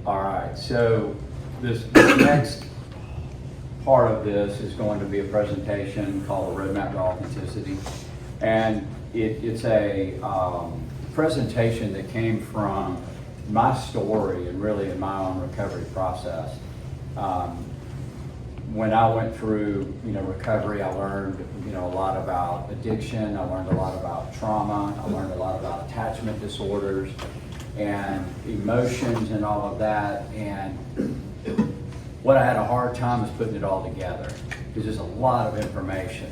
All right, so this next part of this is going to be a presentation called The Roadmap to Authenticity. And it's a presentation that came from my story and really in my own recovery process. When I went through, recovery, I learned, a lot about addiction. I learned a lot about trauma. I learned a lot about attachment disorders and emotions and all of that. And what I had a hard time is putting it all together because there's a lot of information.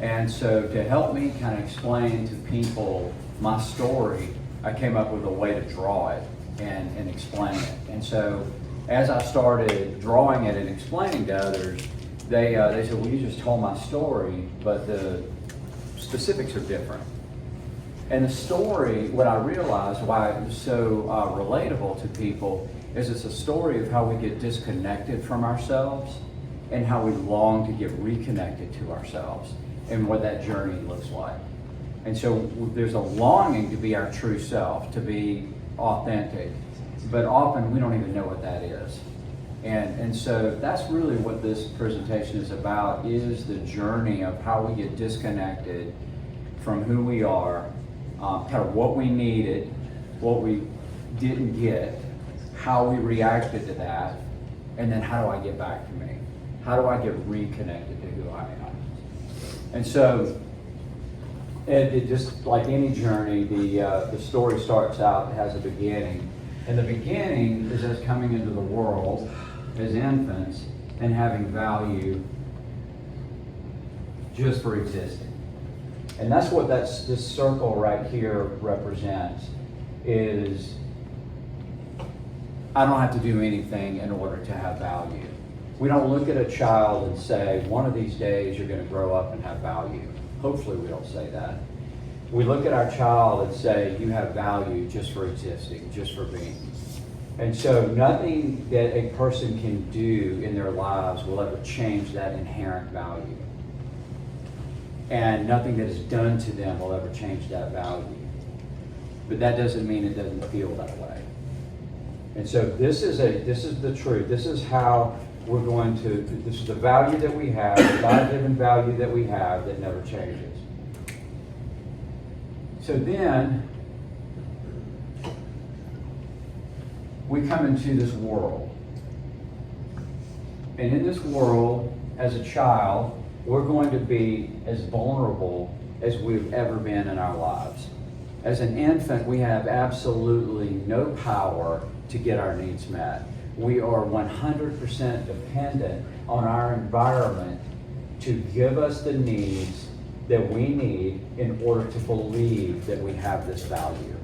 And so to help me kind of explain to people my story, I came up with a way to draw it and explain it. And so as I started drawing it and explaining to others, they said, well, you just told my story, but the specifics are different. And the story, what I realized why it was so relatable to people is it's a story of how we get disconnected from ourselves and how we long to get reconnected to ourselves and what that journey looks like. And so there's a longing to be our true self, to be authentic, but often we don't even know what that is. And so that's really what this presentation is about, is the journey of how we get disconnected from who we are, kind of what we needed, what we didn't get, how we reacted to that, and then how do I get back to me? How do I get reconnected to who I am? And so, it just like any journey, the story starts out, it has a beginning. And the beginning is us coming into the world as infants and having value just for existing. And that's what this circle right here represents, is I don't have to do anything in order to have value. We don't look at a child and say, one of these days you're going to grow up and have value. Hopefully we don't say that. We look at our child and say, you have value just for existing, just for being. And so nothing that a person can do in their lives will ever change that inherent value. And nothing that is done to them will ever change that value. But that doesn't mean it doesn't feel that way. And so this is the truth. This is how we're going to, this is the value that we have, the God-given value that we have that never changes. So then, we come into this world. And in this world, as a child, we're going to be as vulnerable as we've ever been in our lives. As an infant, we have absolutely no power to get our needs met. We are 100% dependent on our environment to give us the needs that we need in order to believe that we have this value.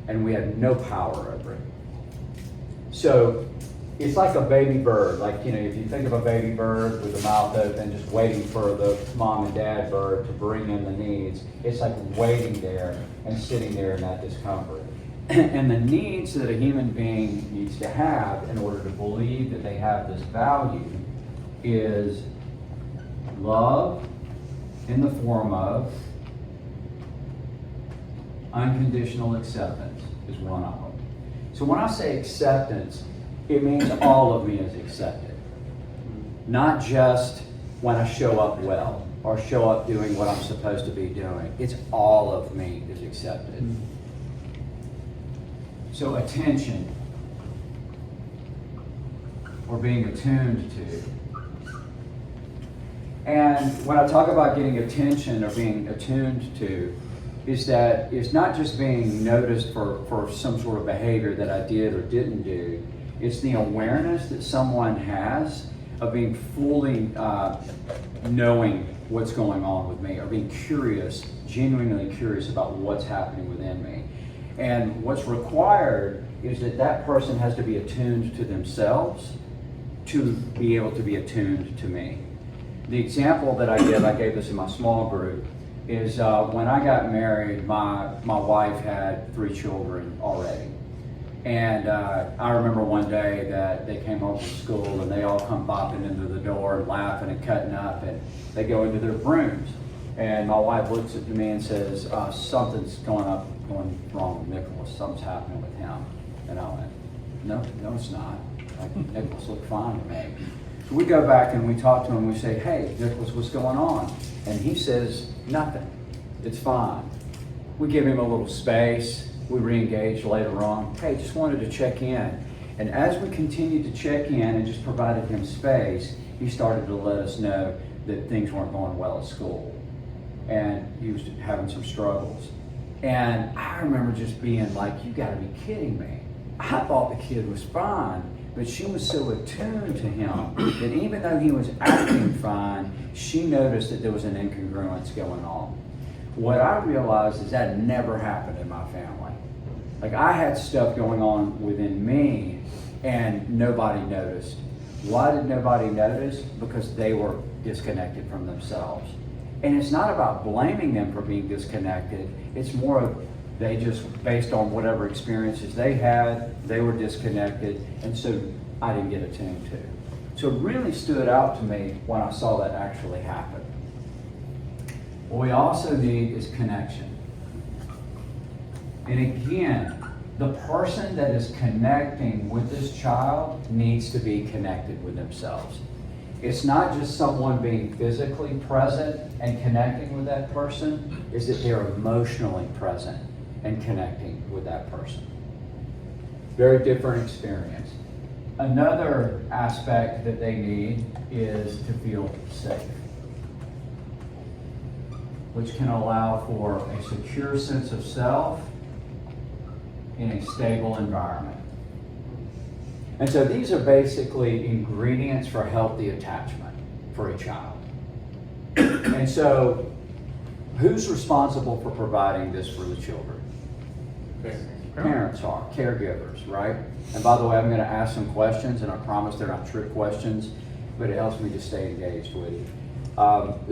And we have no power over it. So it's like a baby bird. Like, if you think of a baby bird with the mouth open, just waiting for the mom and dad bird to bring in the needs, it's like waiting there and sitting there in that discomfort. And the needs that a human being needs to have in order to believe that they have this value is love in the form of unconditional acceptance is one of them. So when I say acceptance, it means all of me is accepted. Not just when I show up well or show up doing what I'm supposed to be doing. It's all of me is accepted. So attention, or being attuned to. And when I talk about getting attention or being attuned to, is that it's not just being noticed for some sort of behavior that I did or didn't do. It's the awareness that someone has of being fully knowing what's going on with me, or being curious, genuinely curious about what's happening within me. And what's required is that that person has to be attuned to themselves to be able to be attuned to me. The example that I gave this in my small group, is when I got married, my wife had 3 children already. And I remember one day that they came home from school and they all come bopping into the door and laughing and cutting up, and they go into their rooms. And my wife looks at me and says, something's going wrong with Nicholas. Something's happening with him. And I went, No, it's not. Like, Nicholas looked fine to me. So we go back and we talk to him, we say, hey, Nicholas, what's going on? And he says, nothing. It's fine. We give him a little space. We re-engage later on. Hey, just wanted to check in. And as we continued to check in and just provided him space, he started to let us know that things weren't going well at school. And he was having some struggles. And I remember just being like, you gotta be kidding me. I thought the kid was fine, but she was so attuned to him that even though he was acting fine, she noticed that there was an incongruence going on. What I realized is that never happened in my family. Like, I had stuff going on within me and nobody noticed. Why did nobody notice? Because they were disconnected from themselves. And it's not about blaming them for being disconnected. It's more of they just, based on whatever experiences they had, they were disconnected, and so I didn't get attuned to. So it really stood out to me when I saw that actually happen. What we also need is connection. And again, the person that is connecting with this child needs to be connected with themselves. It's not just someone being physically present and connecting with that person, is that they're emotionally present and connecting with that person. Very different experience. Another aspect that they need is to feel safe, which can allow for a secure sense of self in a stable environment. And so these are basically ingredients for healthy attachment for a child. And so who's responsible for providing this for the children? Parents are, caregivers, right? And by the way, I'm going to ask some questions, and I promise they're not trick questions, but it helps me to stay engaged with you.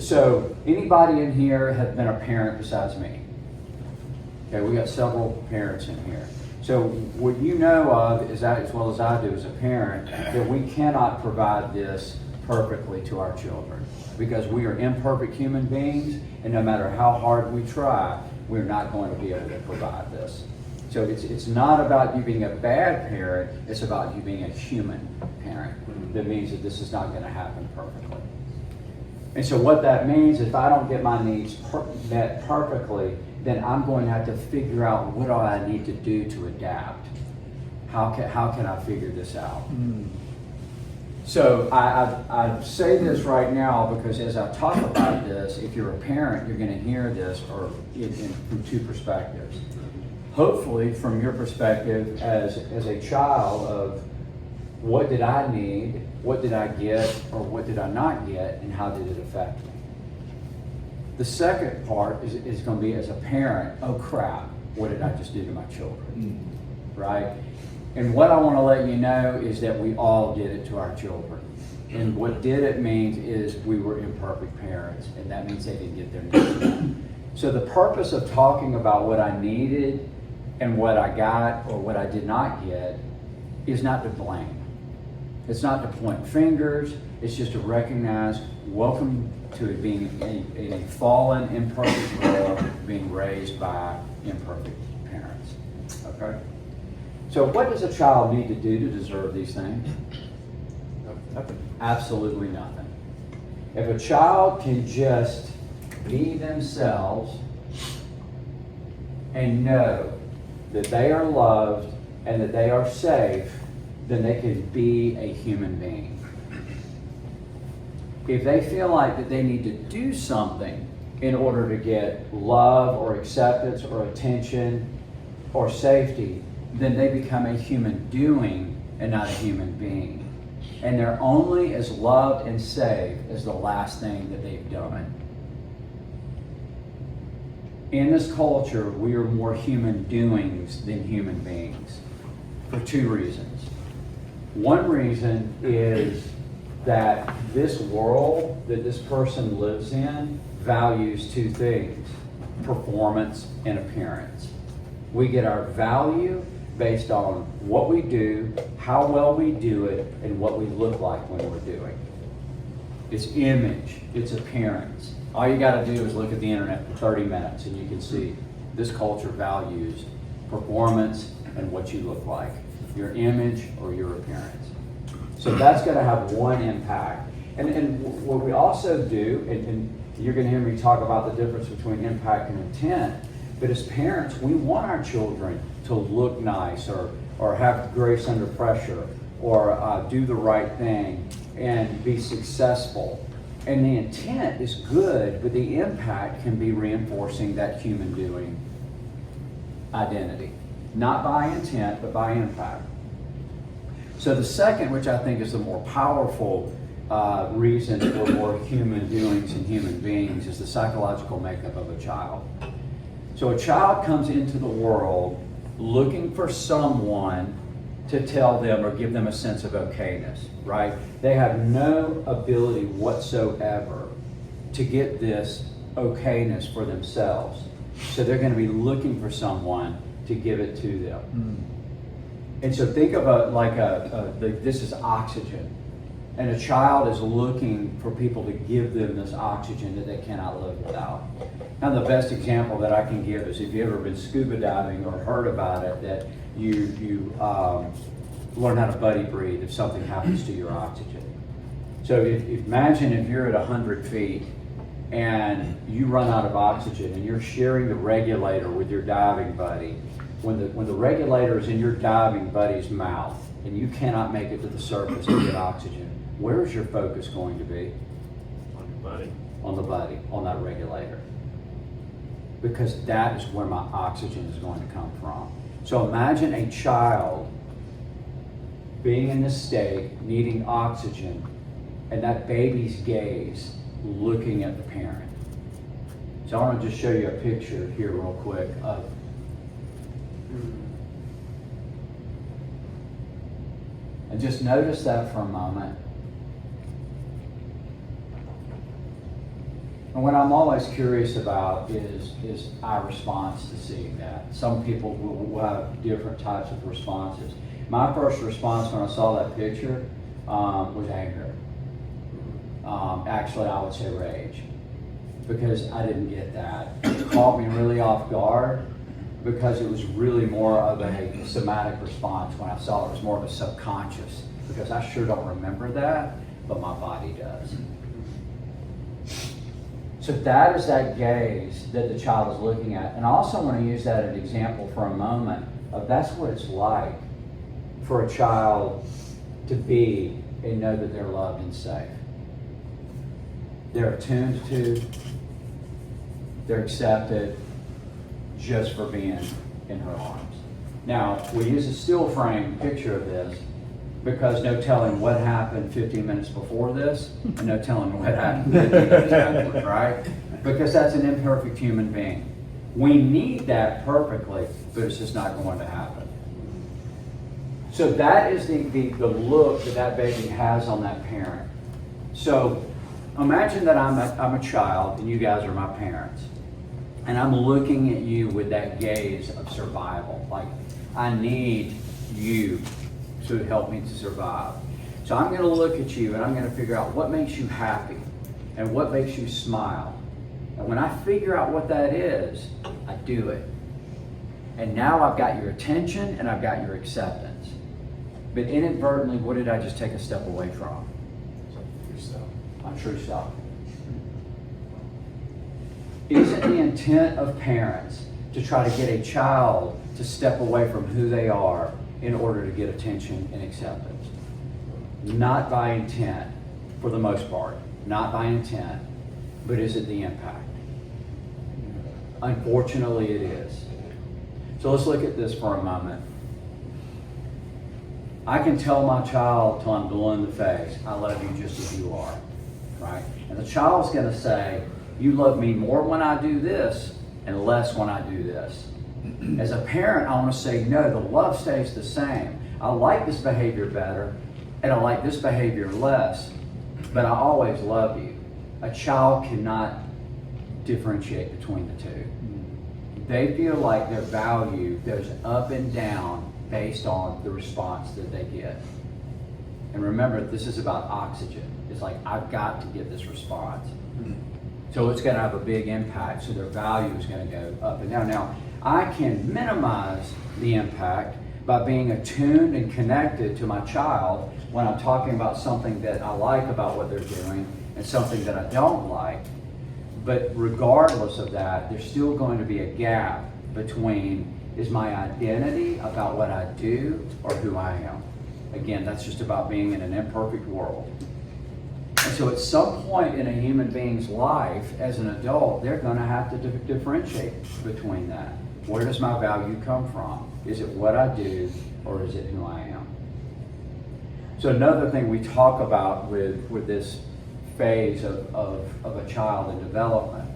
So anybody in here have been a parent besides me? Okay, we got several parents in here. So what you know of is that, as well as I do as a parent, that we cannot provide this perfectly to our children because we are imperfect human beings, and no matter how hard we try, we're not going to be able to provide this. So it's not about you being a bad parent, it's about you being a human parent. That means that this is not going to happen perfectly. And so what that means, if I don't get my needs met perfectly, then I'm going to have to figure out what do I need to do to adapt. How can I figure this out? So I say this right now because as I talk about this, if you're a parent, you're going to hear this from two perspectives. Hopefully from your perspective as a child of what did I need, what did I get, or what did I not get, and how did it affect me? The second part is going to be as a parent, oh crap, what did I just do to my children, right? And what I want to let you know is that we all did it to our children. And what did it means is we were imperfect parents, and that means they didn't get their needs met. So the purpose of talking about what I needed and what I got or what I did not get is not to blame. It's not to point fingers, it's just to recognize, welcome to it being in a fallen, imperfect world, being raised by imperfect parents, okay? So what does a child need to do to deserve these things? Nothing. Absolutely nothing. If a child can just be themselves and know that they are loved and that they are safe, then they can be a human being. If they feel like that they need to do something in order to get love or acceptance or attention or safety, then they become a human doing and not a human being. And they're only as loved and safe as the last thing that they've done. In this culture, we are more human doings than human beings for two reasons. One reason is that this world that this person lives in values two things: performance and appearance. We get our value based on what we do, how well we do it, and what we look like when we're doing it. It's image, it's appearance. All you got to do is look at the internet for 30 minutes and you can see this culture values performance and what you look like. your image or your appearance. So that's going to have one impact. And what we also do, and you're going to hear me talk about the difference between impact and intent, but as parents, we want our children to look nice or have grace under pressure or do the right thing and be successful. And the intent is good, but the impact can be reinforcing that human doing identity. Not by intent, but by impact. So the second, which I think is the more powerful reason for more human doings and human beings, is the psychological makeup of a child. So a child comes into the world looking for someone to tell them or give them a sense of okayness, right? They have no ability whatsoever to get this okayness for themselves. So they're going to be looking for someone to give it to them. And so think of this is oxygen. And a child is looking for people to give them this oxygen that they cannot live without. Now, the best example that I can give is if you've ever been scuba diving or heard about it, that you learn how to buddy breathe if something happens to your oxygen. So imagine if you're at 100 feet and you run out of oxygen and you're sharing the regulator with your diving buddy. When the regulator is in your diving buddy's mouth and you cannot make it to the surface to get oxygen, where is your focus going to be? On the buddy. On the buddy, on that regulator. Because that is where my oxygen is going to come from. So imagine a child being in this state, needing oxygen, and that baby's gaze looking at the parent. So I want to just show you a picture here real quick of and just notice that for a moment. And what I'm always curious about is our response to seeing that. Some people will have different types of responses. My first response when I saw that picture was anger. Actually, I would say rage, because I didn't get that. It caught me really off guard, because it was really more of a somatic response. When I saw it, it was more of a subconscious, because I sure don't remember that, but my body does. So that is that gaze that the child is looking at. And I also want to use that as an example for a moment of that's what it's like for a child to be and know that they're loved and safe. They're attuned to, they're accepted just for being in her arms. Now, we use a still frame picture of this because no telling what happened 15 minutes before this and no telling what happened 15 minutes afterwards, right? Because that's an imperfect human being. We need that perfectly, but it's just not going to happen. So that is the look that baby has on that parent. So imagine that I'm a child and you guys are my parents. And I'm looking at you with that gaze of survival. Like, I need you to help me to survive. So I'm going to look at you and I'm going to figure out what makes you happy and what makes you smile. And when I figure out what that is, I do it. And now I've got your attention and I've got your acceptance. But inadvertently, what did I just take a step away from? Yourself. My true self. Isn't the intent of parents to try to get a child to step away from who they are in order to get attention and acceptance? Not by intent, for the most part. Not by intent, but is it the impact? Unfortunately, it is. So let's look at this for a moment. I can tell my child till I'm blue in the face, I love you just as you are, right? And the child's going to say, you love me more when I do this and less when I do this. As a parent, I want to say, no, the love stays the same. I like this behavior better and I like this behavior less, but I always love you. A child cannot differentiate between the two. They feel like their value goes up and down based on the response that they get. And remember, this is about oxygen. It's like, I've got to get this response. So it's going to have a big impact. So their value is going to go up and down. Now, I can minimize the impact by being attuned and connected to my child when I'm talking about something that I like about what they're doing and something that I don't like. But regardless of that, there's still going to be a gap between is my identity about what I do or who I am. Again, that's just about being in an imperfect world. And so at some point in a human being's life as an adult, they're going to have to differentiate between that. Where does my value come from? Is it what I do or is it who I am? So another thing we talk about with this phase of a child in development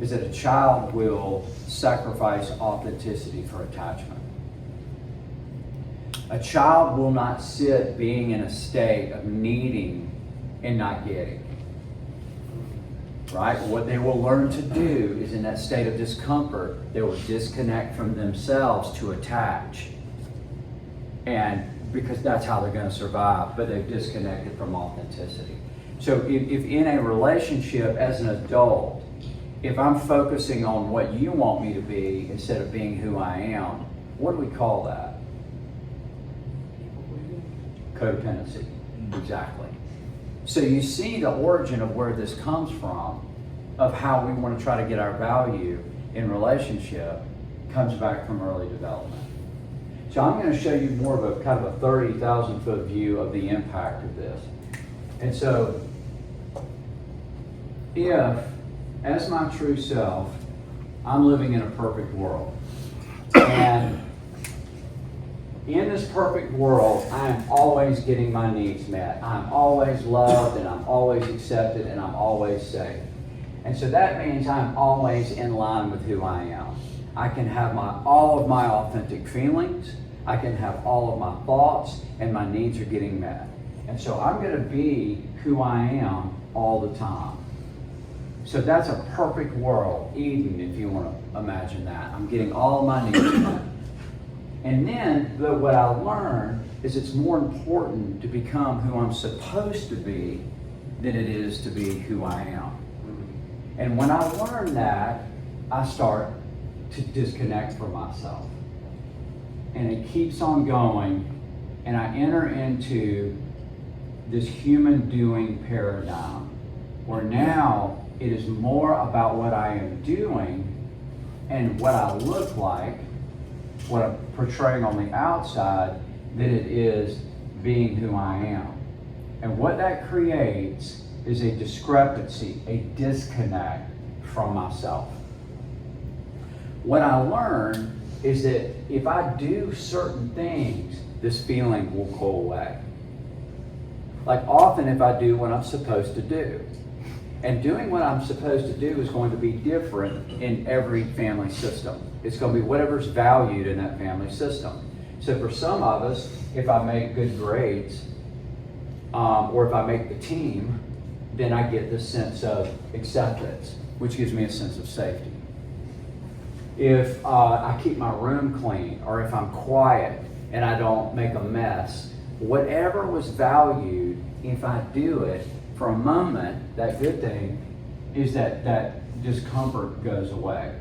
is that a child will sacrifice authenticity for attachment. A child will not sit being in a state of needing and not getting. Right? What they will learn to do is in that state of discomfort, they will disconnect from themselves to attach. And because that's how they're going to survive, but they've disconnected from authenticity. So if in a relationship as an adult, if I'm focusing on what you want me to be instead of being who I am, what do we call that? Codependency. Exactly. So you see the origin of where this comes from, of how we want to try to get our value in relationship, comes back from early development. So I'm going to show you more of a kind of a 30,000 foot view of the impact of this. And so if, as my true self, I'm living in a perfect world, and in this perfect world, I am always getting my needs met. I'm always loved, and I'm always accepted, and I'm always safe. And so that means I'm always in line with who I am. I can have all of my authentic feelings. I can have all of my thoughts, and my needs are getting met. And so I'm going to be who I am all the time. So that's a perfect world, Eden, if you want to imagine that. I'm getting all of my needs met. And then what I learn is it's more important to become who I'm supposed to be than it is to be who I am. And when I learn that, I start to disconnect from myself. And it keeps on going, and I enter into this human doing paradigm where now it is more about what I am doing and what I look like, what I'm portraying on the outside, than it is being who I am. And what that creates is a discrepancy, a disconnect from myself. What I learn is that if I do certain things, this feeling will go away. Like often if I do what I'm supposed to do. And doing what I'm supposed to do is going to be different in every family system. It's going to be whatever's valued in that family system. So for some of us, if I make good grades, or if I make the team, then I get this sense of acceptance, which gives me a sense of safety. If I keep my room clean, or if I'm quiet and I don't make a mess, whatever was valued, if I do it for a moment, that good thing is that discomfort goes away.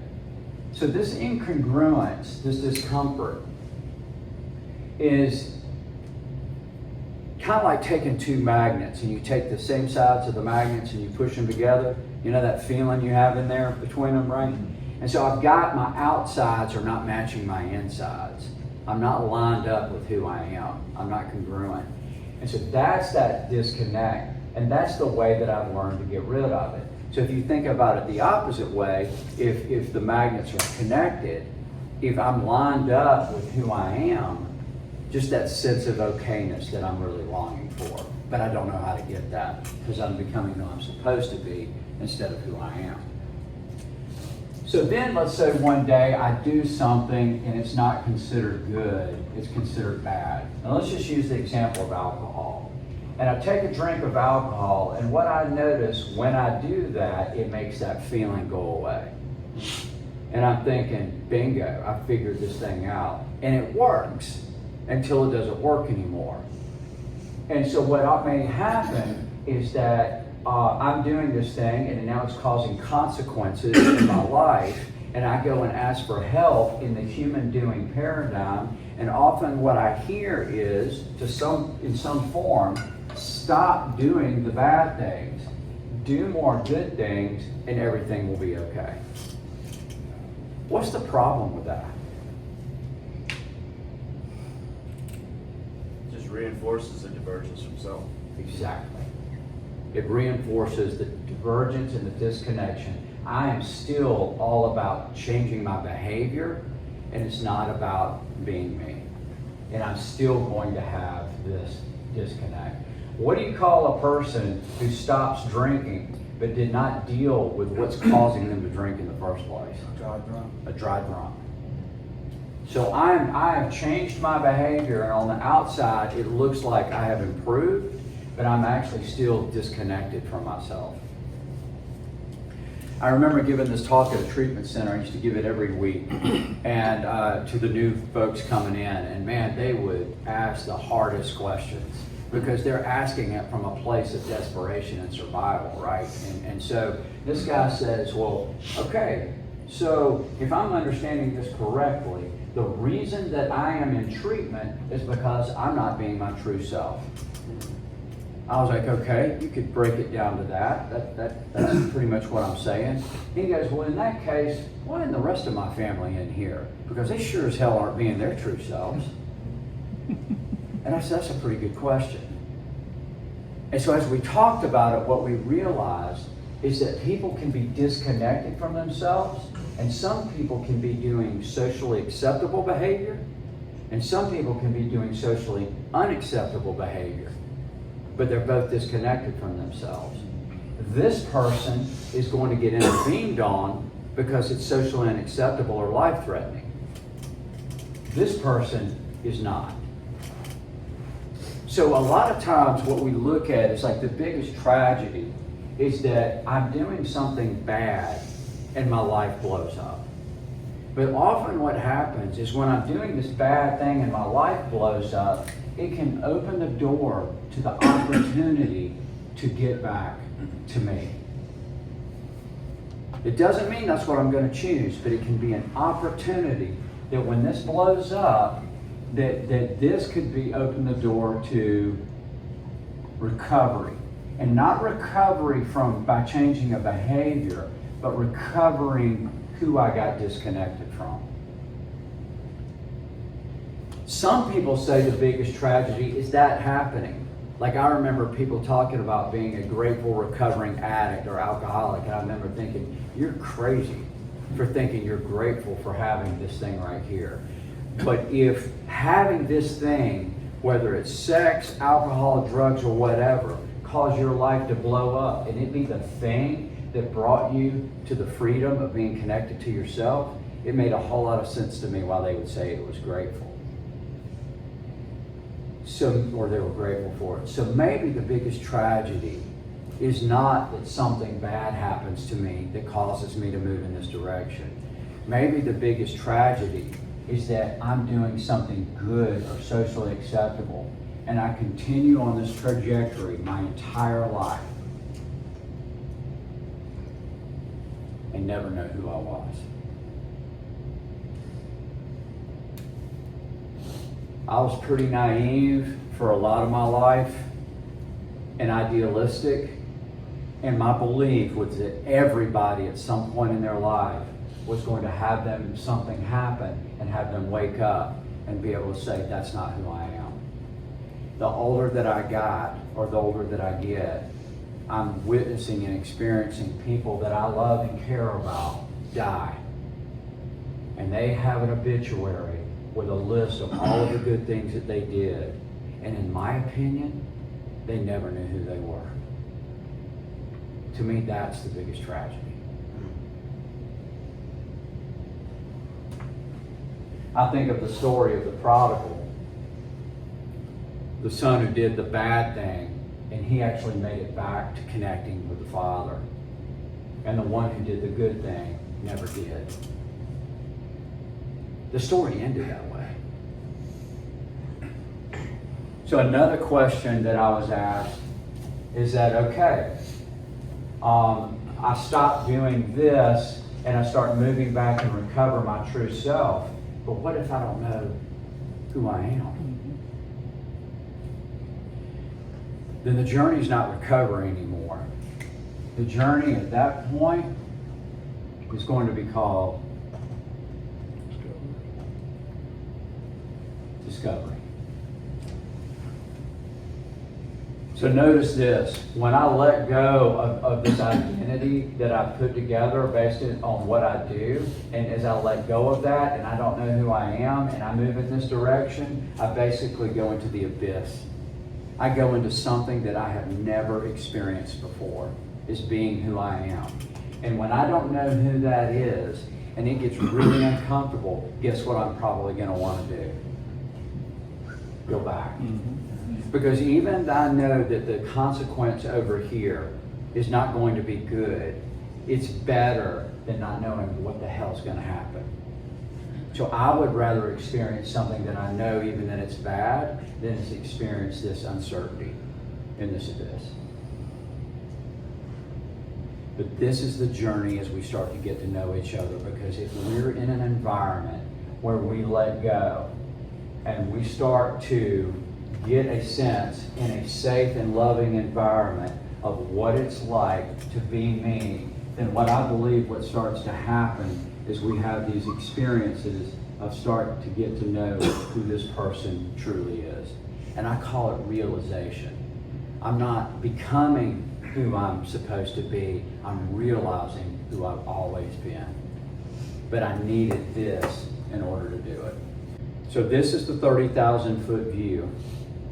So this incongruence, this discomfort, is kind of like taking two magnets, and you take the same sides of the magnets and you push them together. You know that feeling you have in there between them, right? And so I've got my outsides are not matching my insides. I'm not lined up with who I am. I'm not congruent. And so that's that disconnect. And that's the way that I've learned to get rid of it. So if you think about it the opposite way, if the magnets are connected, if I'm lined up with who I am, just that sense of okayness that I'm really longing for. But I don't know how to get that because I'm becoming who I'm supposed to be instead of who I am. So then let's say one day I do something and it's not considered good, it's considered bad. Now let's just use the example of alcohol. And I take a drink of alcohol, and what I notice when I do that, it makes that feeling go away. And I'm thinking, bingo, I figured this thing out. And it works until it doesn't work anymore. And so what may happen is that I'm doing this thing, and now it's causing consequences in my life, and I go and ask for help in the human doing paradigm, and often what I hear is, in some form, stop doing the bad things, do more good things, and everything will be okay. What's the problem with that? Just reinforces the divergence from self. Exactly. It reinforces the divergence and the disconnection. I am still all about changing my behavior, and it's not about being me. And I'm still going to have this disconnect. What do you call a person who stops drinking but did not deal with what's causing them to drink in the first place? A dry drunk. So I have changed my behavior, and on the outside it looks like I have improved, but I'm actually still disconnected from myself. I remember giving this talk at a treatment center. I used to give it every week, and to the new folks coming in, and man, they would ask the hardest questions because they're asking it from a place of desperation and survival, right? And so this guy says, well, okay, so if I'm understanding this correctly, the reason that I am in treatment is because I'm not being my true self. I was like, okay, you could break it down to that. That's pretty much what I'm saying. He goes, well, in that case, why isn't the rest of my family in here? Because they sure as hell aren't being their true selves. And I said, that's a pretty good question. And so as we talked about it, what we realized is that people can be disconnected from themselves, and some people can be doing socially acceptable behavior, and some people can be doing socially unacceptable behavior. But they're both disconnected from themselves. This person is going to get intervened on because it's socially unacceptable or life-threatening. This person is not. So a lot of times what we look at is like the biggest tragedy is that I'm doing something bad and my life blows up. But often what happens is when I'm doing this bad thing and my life blows up, it can open the door to the opportunity to get back to me. It doesn't mean that's what I'm going to choose, but it can be an opportunity that when this blows up, that this could be open the door to recovery. And not recovery by changing a behavior, but recovering who I got disconnected from. Some people say the biggest tragedy is that happening. Like I remember people talking about being a grateful recovering addict or alcoholic, and I remember thinking, you're crazy for thinking you're grateful for having this thing right here. But if having this thing, whether it's sex, alcohol, drugs, or whatever, cause your life to blow up, and it be the thing that brought you to the freedom of being connected to yourself, it made a whole lot of sense to me why they would say it was grateful. Or they were grateful for it. So maybe the biggest tragedy is not that something bad happens to me that causes me to move in this direction. Maybe the biggest tragedy is that I'm doing something good or socially acceptable, and I continue on this trajectory my entire life and never know who I was. I was pretty naive for a lot of my life and idealistic, and my belief was that everybody at some point in their life was going to have them something happen and have them wake up and be able to say, that's not who I am. The older that I got, or the older that I get, I'm witnessing and experiencing people that I love and care about die. And they have an obituary with a list of all of the good things that they did. And in my opinion, they never knew who they were. To me, that's the biggest tragedy. I think of the story of the prodigal, the son who did the bad thing, and he actually made it back to connecting with the Father. And the one who did the good thing never did. The story ended that way. So another question that I was asked is that, okay, I stopped doing this and I start moving back and recover my true self. But what if I don't know who I am? Then the journey's not recovery anymore. The journey at that point is going to be called discovery. So notice this, when I let go of this identity that I put together based on what I do, and as I let go of that and I don't know who I am and I move in this direction, I basically go into the abyss. I go into something that I have never experienced before, is being who I am. And when I don't know who that is, and it gets really uncomfortable, guess what I'm probably going to want to do? Go back. Because even though I know that the consequence over here is not going to be good, it's better than not knowing what the hell's going to happen. So I would rather experience something that I know, even that it's bad, than to experience this uncertainty in this abyss. But this is the journey as we start to get to know each other, because if we're in an environment where we let go and we start to get a sense in a safe and loving environment of what it's like to be me, then what I believe what starts to happen is we have these experiences of starting to get to know who this person truly is. And I call it realization. I'm not becoming who I'm supposed to be, I'm realizing who I've always been. But I needed this in order to do it. So this is the 30,000 foot view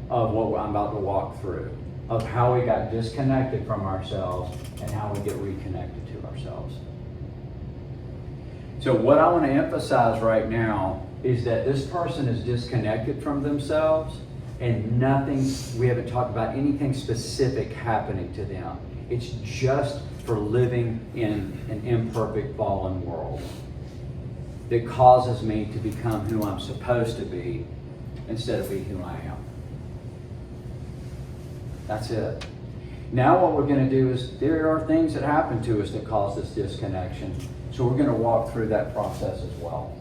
of what I'm about to walk through, of how we got disconnected from ourselves and how we get reconnected to ourselves. So what I want to emphasize right now is that this person is disconnected from themselves and nothing, we haven't talked about anything specific happening to them. It's just for living in an imperfect fallen world that causes me to become who I'm supposed to be instead of being who I am. That's it. Now what we're going to do is, there are things that happen to us that cause this disconnection. So we're going to walk through that process as well.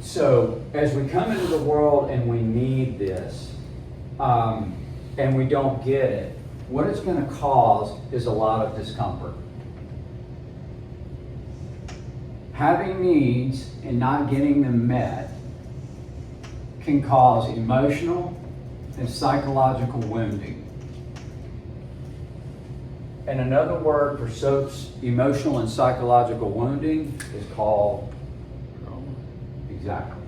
So as we come into the world and we need this, and we don't get it, what it's going to cause is a lot of discomfort. Having needs and not getting them met can cause emotional and psychological wounding. And another word for emotional and psychological wounding is called trauma. Exactly.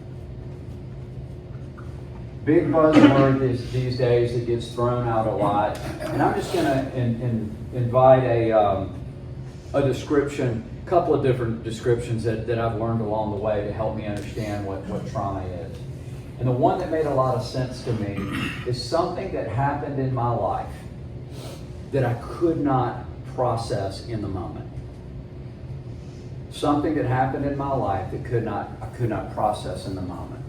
Big buzzword these days that gets thrown out a lot. And I'm just going to invite a description, a couple of different descriptions that I've learned along the way to help me understand what trauma is. And the one that made a lot of sense to me is something that happened in my life that I could not process in the moment. Something that happened in my life that I could not process in the moment.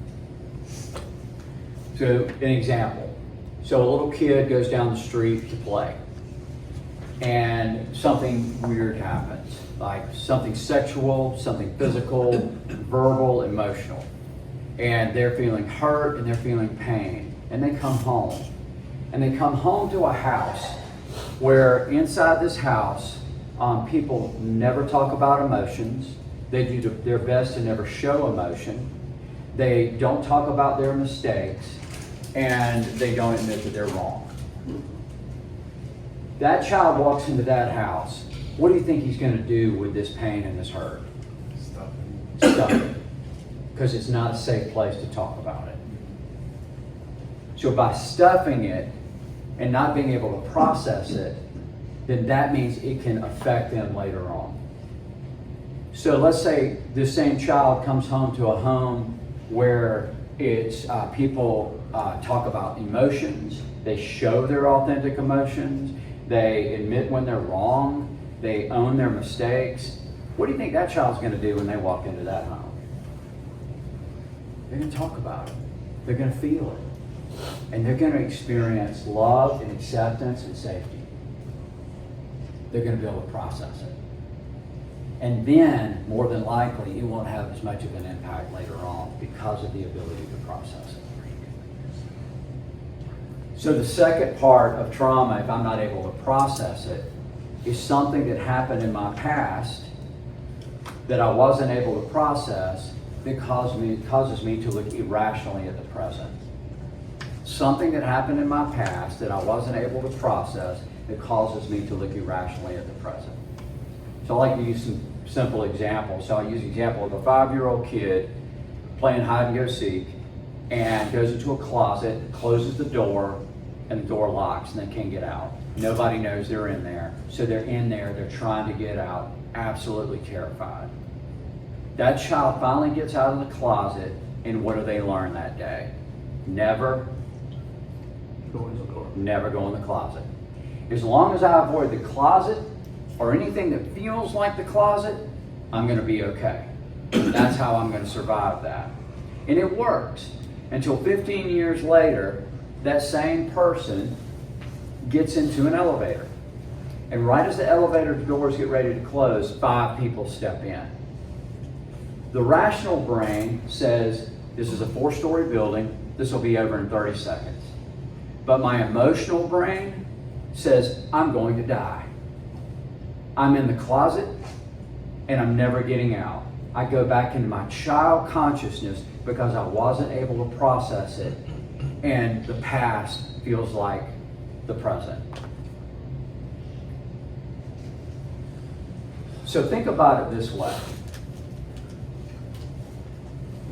So, an example. So a little kid goes down the street to play, and something weird happens, like something sexual, something physical, verbal, emotional. And they're feeling hurt and they're feeling pain. And they come home. And they come home to a house where inside this house, people never talk about emotions. They do their best to never show emotion. They don't talk about their mistakes. And they don't admit that they're wrong. That child walks into that house. What do you think he's going to do with this pain and this hurt? Stuff it. Because it's not a safe place to talk about it. So by stuffing it and not being able to process it, then that means it can affect them later on. So let's say this same child comes home to a home where it's people talk about emotions, they show their authentic emotions, they admit when they're wrong, they own their mistakes. What do you think that child's going to do when they walk into that home? They're going to talk about it. They're going to feel it. And they're going to experience love and acceptance and safety. They're going to be able to process it. And then, more than likely, it won't have as much of an impact later on because of the ability to process it. So the second part of trauma, if I'm not able to process it, is something that happened in my past that I wasn't able to process that causes me to look irrationally at the present. Something that happened in my past that I wasn't able to process that causes me to look irrationally at the present. So I like to use some simple examples. So I use the example of a 5-year-old kid playing hide and go seek and goes into a closet, closes the door, and the door locks and they can't get out. Nobody knows they're in there. So they're in there, they're trying to get out, absolutely terrified. That child finally gets out of the closet, and what do they learn that day? Never go in the closet. As long as I avoid the closet or anything that feels like the closet, I'm going to be okay. That's how I'm going to survive that. And it works until 15 years later, that same person gets into an elevator. And right as the elevator doors get ready to close, 5 people step in. The rational brain says, this is a 4-story building, this will be over in 30 seconds. But my emotional brain says, I'm going to die. I'm in the closet and I'm never getting out. I go back into my child consciousness because I wasn't able to process it, and the past feels like the present. So think about it this way.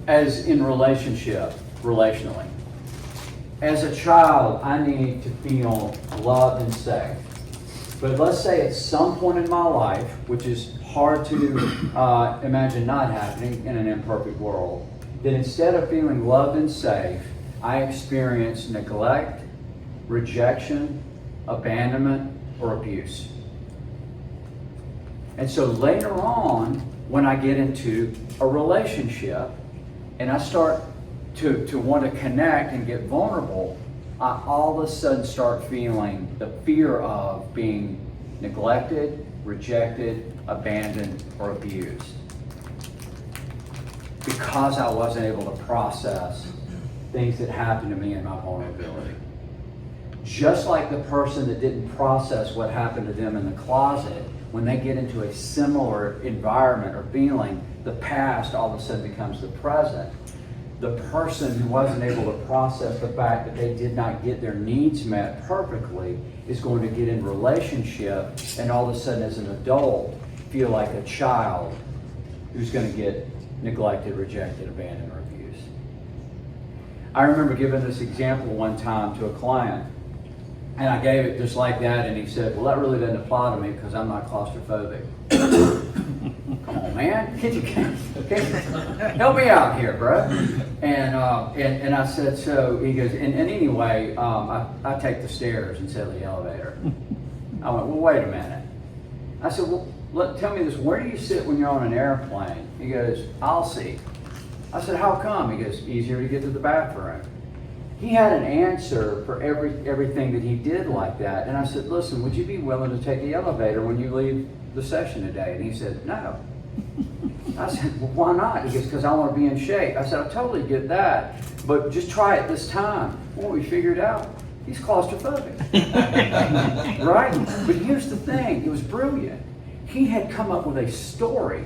As in relationally. As a child, I need to feel loved and safe. But let's say at some point in my life, which is hard to imagine not happening in an imperfect world, that instead of feeling loved and safe, I experience neglect, rejection, abandonment, or abuse. And so later on, when I get into a relationship and I start to want to connect and get vulnerable, I all of a sudden start feeling the fear of being neglected, rejected, abandoned, or abused. Because I wasn't able to process things that happened to me in my vulnerability. Just like the person that didn't process what happened to them in the closet, when they get into a similar environment or feeling, the past all of a sudden becomes the present. The person who wasn't able to process the fact that they did not get their needs met perfectly is going to get in relationship and all of a sudden as an adult feel like a child who's going to get neglected, rejected, abandoned, or abused. I remember giving this example one time to a client, and I gave it just like that, and he said, well, that really doesn't apply to me because I'm not claustrophobic. Come on, man. Help me out here, bro. And I said, so he goes, and anyway, I take the stairs instead of the elevator. I went, well, wait a minute. I said, well, tell me this, where do you sit when you're on an airplane? He goes, I'll seat. I said, how come? He goes, easier to get to the bathroom. He had an answer for everything that he did like that. And I said, listen, would you be willing to take the elevator when you leave the session today? And he said, no. I said, well, why not? He goes, because I want to be in shape. I said, I totally get that, but just try it this time. Well, we figured out he's claustrophobic. Right? But here's the thing. It was brilliant. He had come up with a story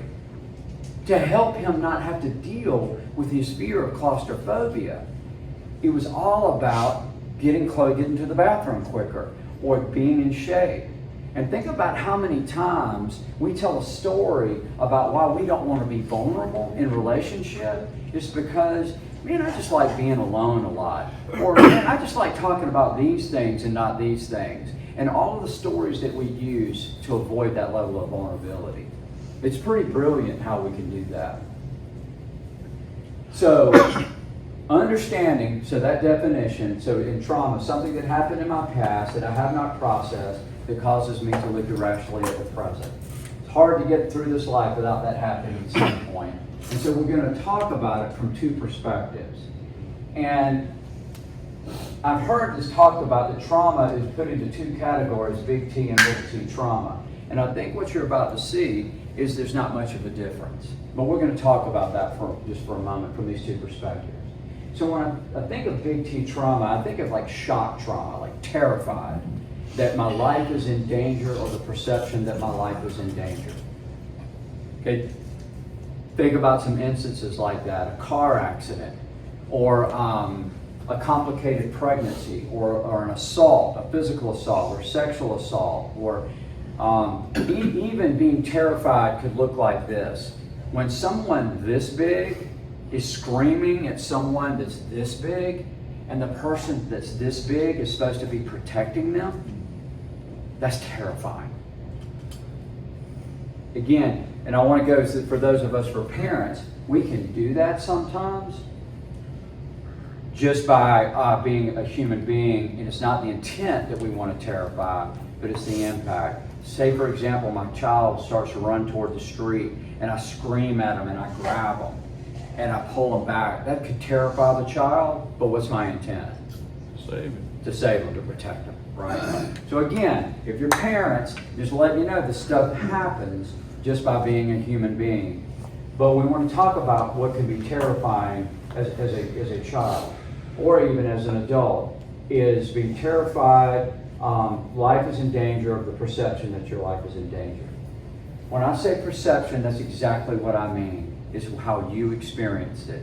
to help him not have to deal with his fear of claustrophobia. It was all about getting to the bathroom quicker or being in shape. And think about how many times we tell a story about why we don't want to be vulnerable in relationship. It's because, man, I just like being alone a lot. Or, man, I just like talking about these things and not these things. And all of the stories that we use to avoid that level of vulnerability. It's pretty brilliant how we can do that. So, understanding, so that definition, so in trauma, something that happened in my past that I have not processed that causes me to live irrationally at the present. It's hard to get through this life without that happening at some point. And so we're going to talk about it from 2 perspectives. And I've heard this talked about that trauma is put into 2 categories, big T and little t trauma. And I think what you're about to see is there's not much of a difference. But we're going to talk about that for just for a moment from these two perspectives. So when I think of big T trauma, I think of like shock trauma, like terrified that my life is in danger, or the perception that my life is in danger. Okay, think about some instances like that: a car accident, or a complicated pregnancy, or an assault, a physical assault, or sexual assault, or even being terrified could look like this. When someone this big is screaming at someone that's this big, and the person that's this big is supposed to be protecting them, that's terrifying. Again, and I want to go for those of us who are parents, we can do that sometimes just by being a human being, and it's not the intent that we want to terrify, but it's the impact. Say, for example, my child starts to run toward the street, and I scream at him, and I grab him, and I pull him back. That could terrify the child, but what's my intent? Save him. To save him, to protect him, right? So again, if you're parents, just let you know this stuff happens just by being a human being. But we want to talk about what can be terrifying as a child, or even as an adult, is being terrified, life is in danger, of the perception that your life is in danger. When I say perception, that's exactly what I mean. It's how you experienced it.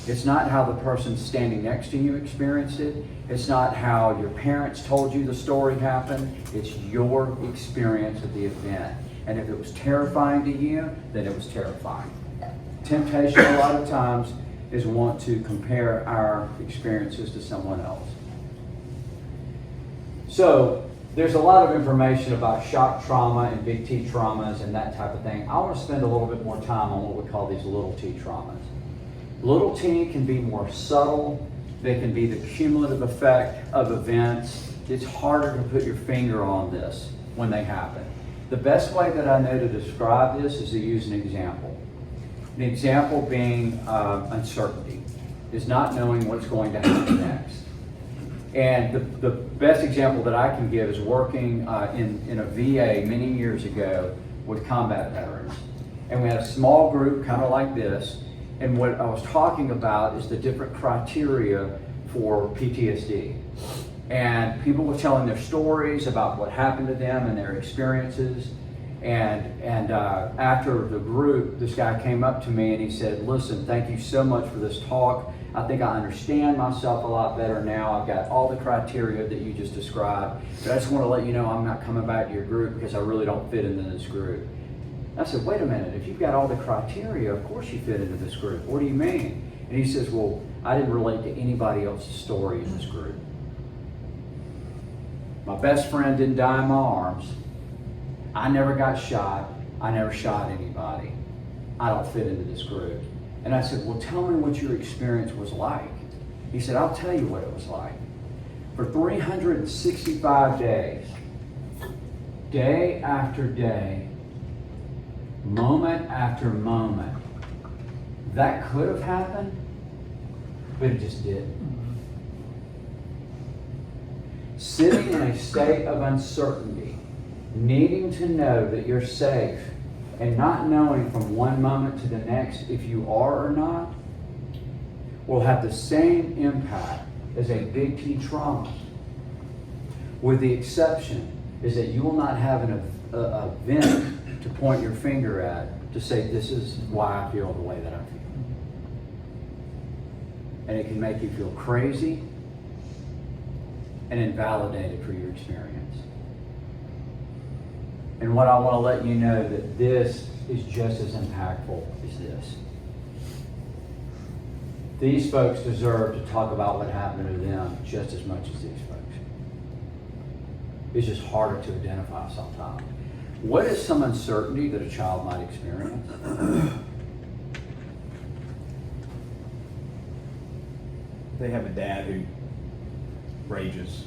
It's not how the person standing next to you experienced it. It's not how your parents told you the story happened. It's your experience of the event. And if it was terrifying to you, then it was terrifying. Temptation a lot of times is want to compare our experiences to someone else. So there's a lot of information about shock trauma and big T traumas and that type of thing. I want to spend a little bit more time on what we call these little T traumas. Little T can be more subtle. They can be the cumulative effect of events. It's harder to put your finger on this when they happen. The best way that I know to describe this is to use an example. An example being uncertainty, is not knowing what's going to happen next. And the best example that I can give is working in a VA many years ago with combat veterans. And we had a small group kind of like this. And what I was talking about is the different criteria for PTSD. And people were telling their stories about what happened to them and their experiences. And after the group, this guy came up to me and he said, "Listen, thank you so much for this talk. I think I understand myself a lot better now. I've got all the criteria that you just described. But I just want to let you know I'm not coming back to your group because I really don't fit into this group." I said, "Wait a minute, if you've got all the criteria, of course you fit into this group. What do you mean?" And he says, "Well, I didn't relate to anybody else's story in this group. My best friend didn't die in my arms. I never got shot. I never shot anybody. I don't fit into this group." And I said, "Well, tell me what your experience was like." He said, "I'll tell you what it was like. For 365 days, day after day, moment after moment, that could have happened, but it just didn't. Sitting in a state of uncertainty, needing to know that you're safe, and not knowing from one moment to the next if you are or not, will have the same impact as a big T trauma. With the exception is that you will not have an event to point your finger at to say, this is why I feel the way that I feel. And it can make you feel crazy and invalidated for your experience. And what I want to let you know that this is just as impactful as this. These folks deserve to talk about what happened to them just as much as these folks. It's just harder to identify sometimes. What is some uncertainty that a child might experience? They have a dad who rages,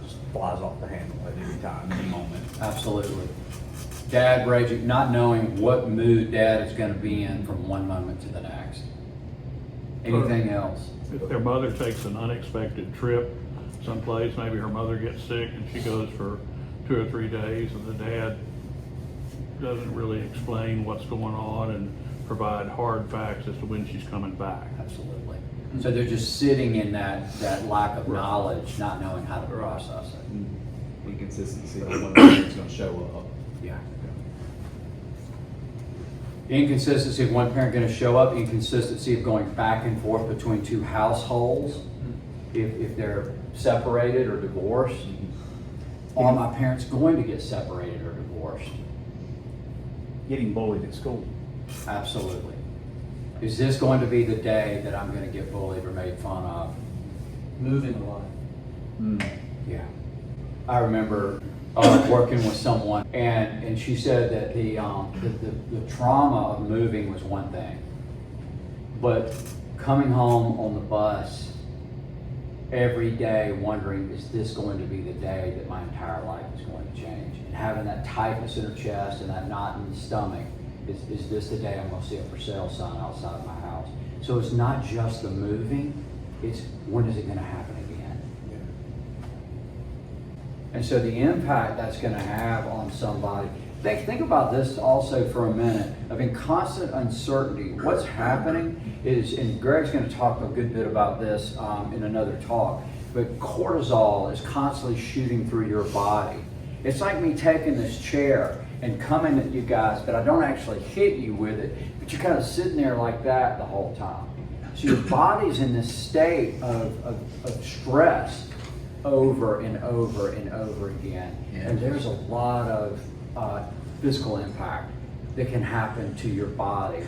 just flies off the handle at any time, any moment. Absolutely. Dad raging, not knowing what mood dad is going to be in from one moment to the next. Anything else? If their mother takes an unexpected trip someplace, maybe her mother gets sick and she goes for 2 or 3 days, and the dad doesn't really explain what's going on and provide hard facts as to when she's coming back. Absolutely. So they're just sitting in that lack of knowledge, not knowing how to process it. Inconsistency on when the parent's gonna show up. Yeah. Inconsistency of one parent going to show up, inconsistency of going back and forth between two households, if they're separated or divorced. Are my parents going to get separated or divorced? Getting bullied at school. Absolutely. Is this going to be the day that I'm going to get bullied or made fun of? Moving a lot. Yeah. I remember working with someone, and she said that the trauma of moving was one thing, but coming home on the bus every day wondering, is this going to be the day that my entire life is going to change? And having that tightness in her chest and that knot in the stomach, is this the day I'm going to see a for sale sign outside of my house? So it's not just the moving, it's when is it going to happen again? And so the impact that's going to have on somebody, think about this also for a minute, of in constant uncertainty. What's happening is, and Greg's going to talk a good bit about this in another talk, but cortisol is constantly shooting through your body. It's like me taking this chair and coming at you guys, but I don't actually hit you with it, but you're kind of sitting there like that the whole time. So your body's in this state of stress over and over and over again. And there's a lot of physical impact that can happen to your body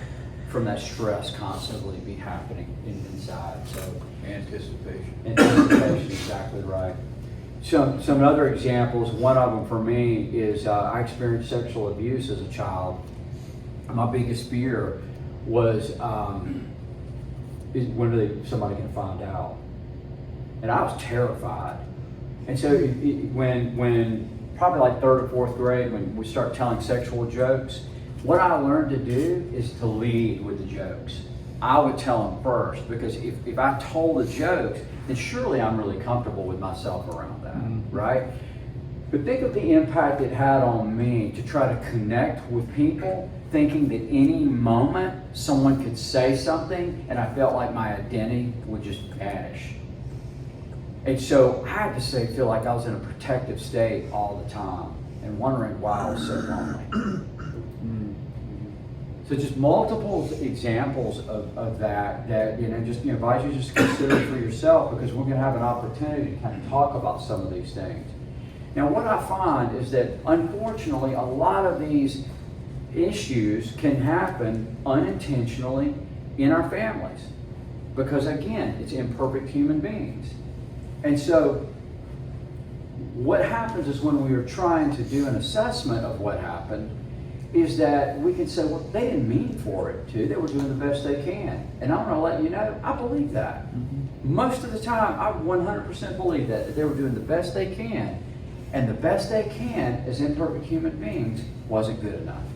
from that stress constantly be happening inside. So anticipation, exactly right. Some other examples, one of them for me is I experienced sexual abuse as a child. My biggest fear was is when somebody can find out. And I was terrified. And so when probably like 3rd or 4th grade, when we start telling sexual jokes, what I learned to do is to lead with the jokes. I would tell them first, because if I told the jokes, then surely I'm really comfortable with myself around that, right? But think of the impact it had on me to try to connect with people, thinking that any moment someone could say something and I felt like my identity would just vanish. And so I had to feel like I was in a protective state all the time and wondering why I was so lonely. So just multiple examples of that just advise you just to consider for yourself, because we're going to have an opportunity to kind of talk about some of these things. Now, what I find is that unfortunately a lot of these issues can happen unintentionally in our families, because again, it's imperfect human beings. And so what happens is, when we are trying to do an assessment of what happened, is that we can say, well, they didn't mean for it to. They were doing the best they can. And I'm going to let you know, I believe that. Most of the time, I 100% believe that they were doing the best they can. And the best they can as imperfect human beings wasn't good enough.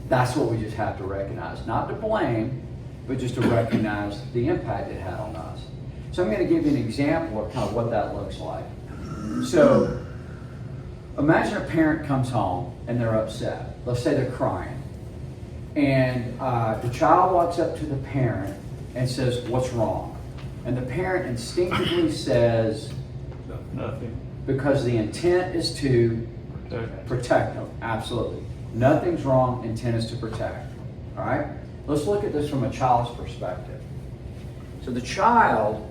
That's what we just have to recognize. Not to blame, but just to recognize the impact it had on us. So I'm going to give you an example of kind of what that looks like. So imagine a parent comes home and they're upset. Let's say they're crying. And the child walks up to the parent and says, "What's wrong?" And the parent instinctively says, Nothing. because the intent is to protect them. Absolutely. Nothing's wrong, intent is to protect. All right? Let's look at this from a child's perspective. So the child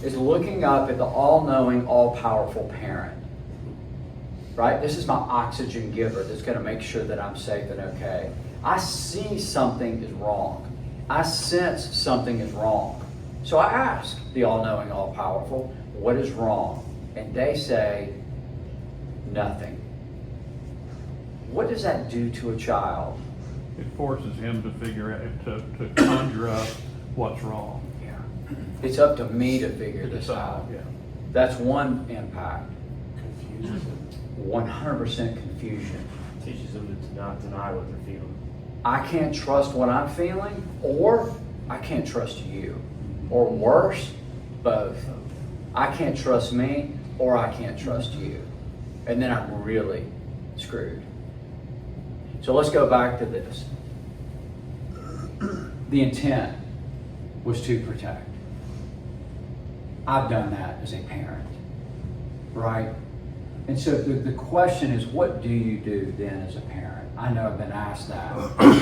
is looking up at the all-knowing, all-powerful parent. Right? This is my oxygen giver that's going to make sure that I'm safe and okay. I see something is wrong. I sense something is wrong. So I ask the all-knowing, all-powerful, what is wrong? And they say, nothing. What does that do to a child? It forces him to figure out, to conjure up what's wrong. Yeah. It's up to me to figure this out. Yeah. That's one impact. Confuses them. 100% confusion. Teaches them to not deny what they're feeling. I can't trust what I'm feeling, or I can't trust you. Or worse, both. I can't trust me, or I can't trust you. and then I'm really screwed. So let's go back to this. The intent was to protect. I've done that as a parent, right? And so the question is, what do you do then as a parent? I know I've been asked that.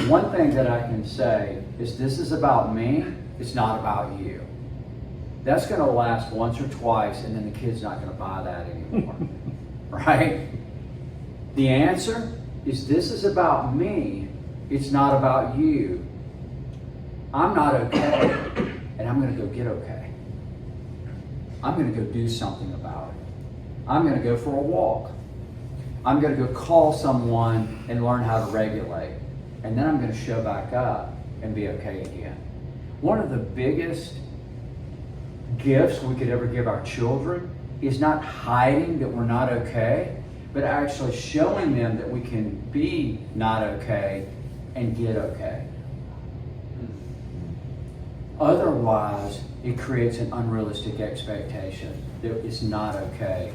One thing that I can say is this is about me, it's not about you. That's gonna last once or twice, and then the kid's not gonna buy that anymore, right? The answer is this is about me, it's not about you. I'm not okay, and I'm gonna go get okay. I'm gonna go do something about it. I'm gonna go for a walk. I'm gonna go call someone and learn how to regulate. And then I'm gonna show back up and be okay again. One of the biggest gifts we could ever give our children is not hiding that we're not okay, but actually showing them that we can be not okay and get okay. Otherwise, it creates an unrealistic expectation that it's not okay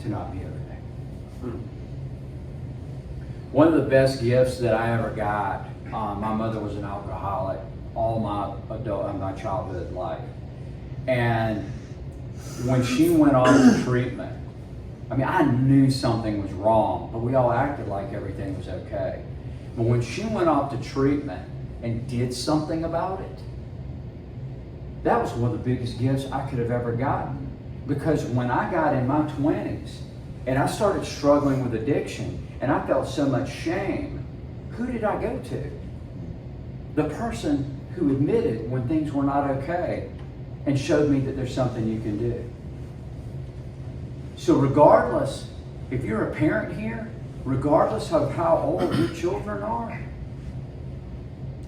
to not be okay. One of the best gifts that I ever got, my mother was an alcoholic all my childhood life. And when she went off to treatment, I mean, I knew something was wrong, but we all acted like everything was okay. But when she went off to treatment and did something about it, that was one of the biggest gifts I could have ever gotten. Because when I got in my 20s and I started struggling with addiction and I felt so much shame, who did I go to? The person who admitted when things were not okay and showed me that there's something you can do. So regardless, if you're a parent here, regardless of how old your children are,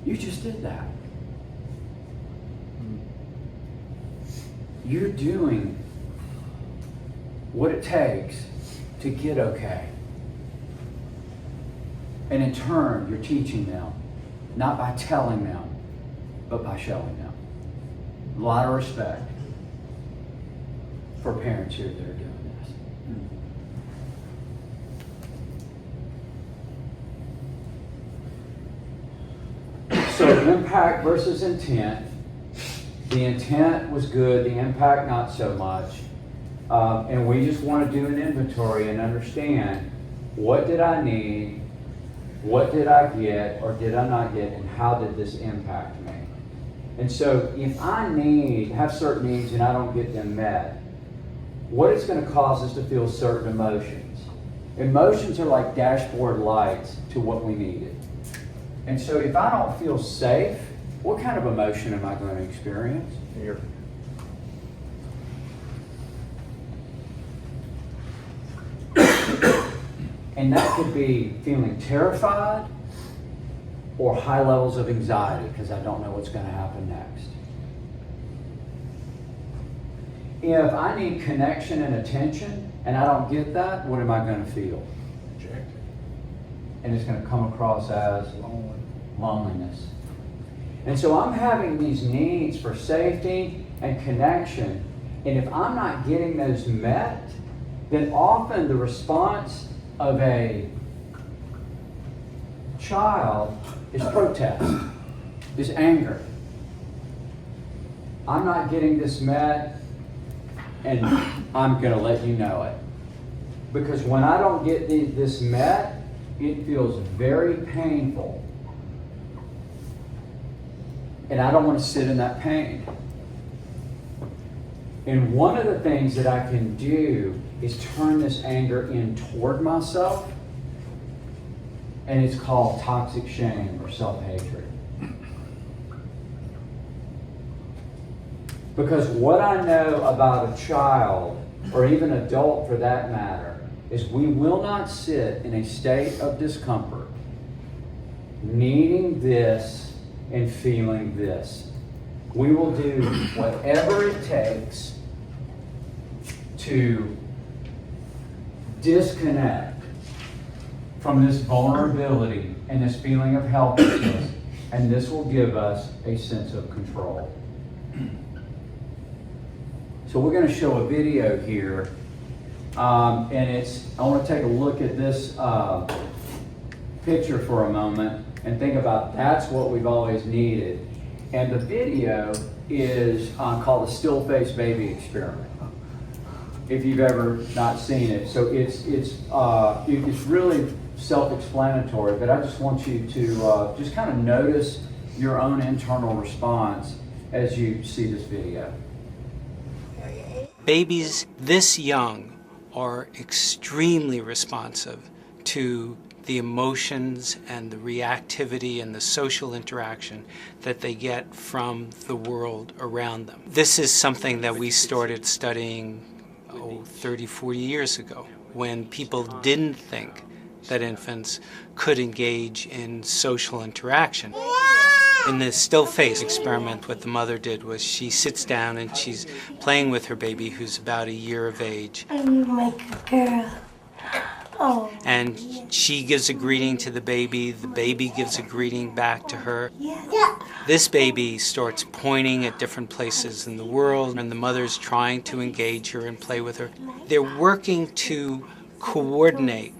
you just did that. You're doing what it takes to get okay. And in turn, you're teaching them, not by telling them, but by showing them. A lot of respect for parents here that are doing this. So impact versus intent. The intent was good, the impact not so much. And we just want to do an inventory and understand, what did I need, what did I get or did I not get, and how did this impact me? And so if I have certain needs and I don't get them met, what it's going to cause us to feel certain emotions. Emotions are like dashboard lights to what we needed. And so if I don't feel safe, what kind of emotion am I going to experience? Fear. And that could be feeling terrified or high levels of anxiety because I don't know what's going to happen next. If I need connection and attention and I don't get that, what am I going to feel? Rejected. And it's going to come across as loneliness. And so I'm having these needs for safety and connection, and if I'm not getting those met, then often the response of a child is protest, is anger. I'm not getting this met, and I'm going to let you know it. Because when I don't get this met, it feels very painful. And I don't want to sit in that pain. And one of the things that I can do is turn this anger in toward myself. And it's called toxic shame or self-hatred. Because what I know about a child, or even adult for that matter, is we will not sit in a state of discomfort, needing this and feeling this. We will do whatever it takes to disconnect from this vulnerability and this feeling of helplessness, and this will give us a sense of control. So we're going to show a video here And I want to take a look at this picture for a moment and think about that's what we've always needed. And the video is called the Still Face Baby Experiment, if you've ever not seen it. So it's really self-explanatory, but I just want you to just kind of notice your own internal response as you see this video. Babies this young are extremely responsive to the emotions and the reactivity and the social interaction that they get from the world around them. This is something that we started studying 30, 40 years ago, when people didn't think that infants could engage in social interaction. In the still face experiment, what the mother did was she sits down and she's playing with her baby, who's about a year of age. I'm like a girl. Oh. And she gives a greeting to the baby gives a greeting back to her. Yeah. This baby starts pointing at different places in the world, and the mother's trying to engage her and play with her. They're working to coordinate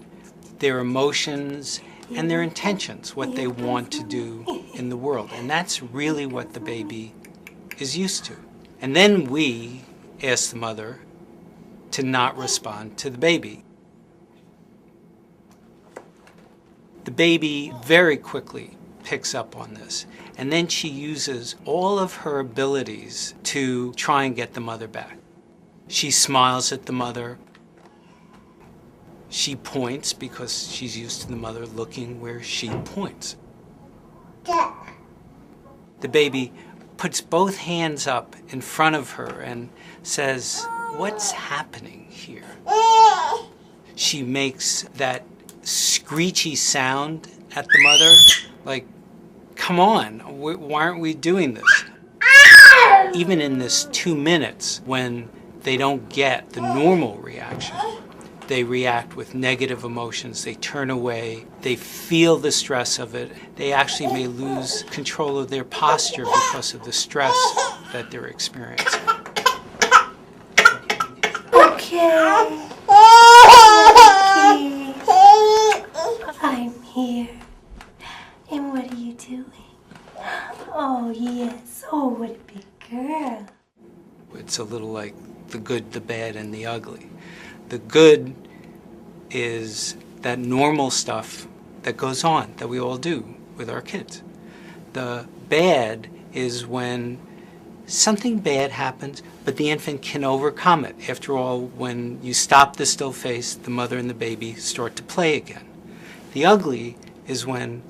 their emotions and their intentions, what they want to do in the world. And that's really what the baby is used to. And then we ask the mother to not respond to the baby. The baby very quickly picks up on this, and then she uses all of her abilities to try and get the mother back. She smiles at the mother. She points because she's used to the mother looking where she points. The baby puts both hands up in front of her and says, "What's happening here?" She makes that screechy sound at the mother, like, come on, why aren't we doing this? Even in this 2 minutes, when they don't get the normal reaction, they react with negative emotions, they turn away, they feel the stress of it, they actually may lose control of their posture because of the stress that they're experiencing. Okay. I'm here. And what are you doing? Oh, yes. Oh, what a big girl. It's a little like the good, the bad, and the ugly. The good is that normal stuff that goes on, that we all do with our kids. The bad is when something bad happens, but the infant can overcome it. After all, when you stop the still face, the mother and the baby start to play again. The ugly is when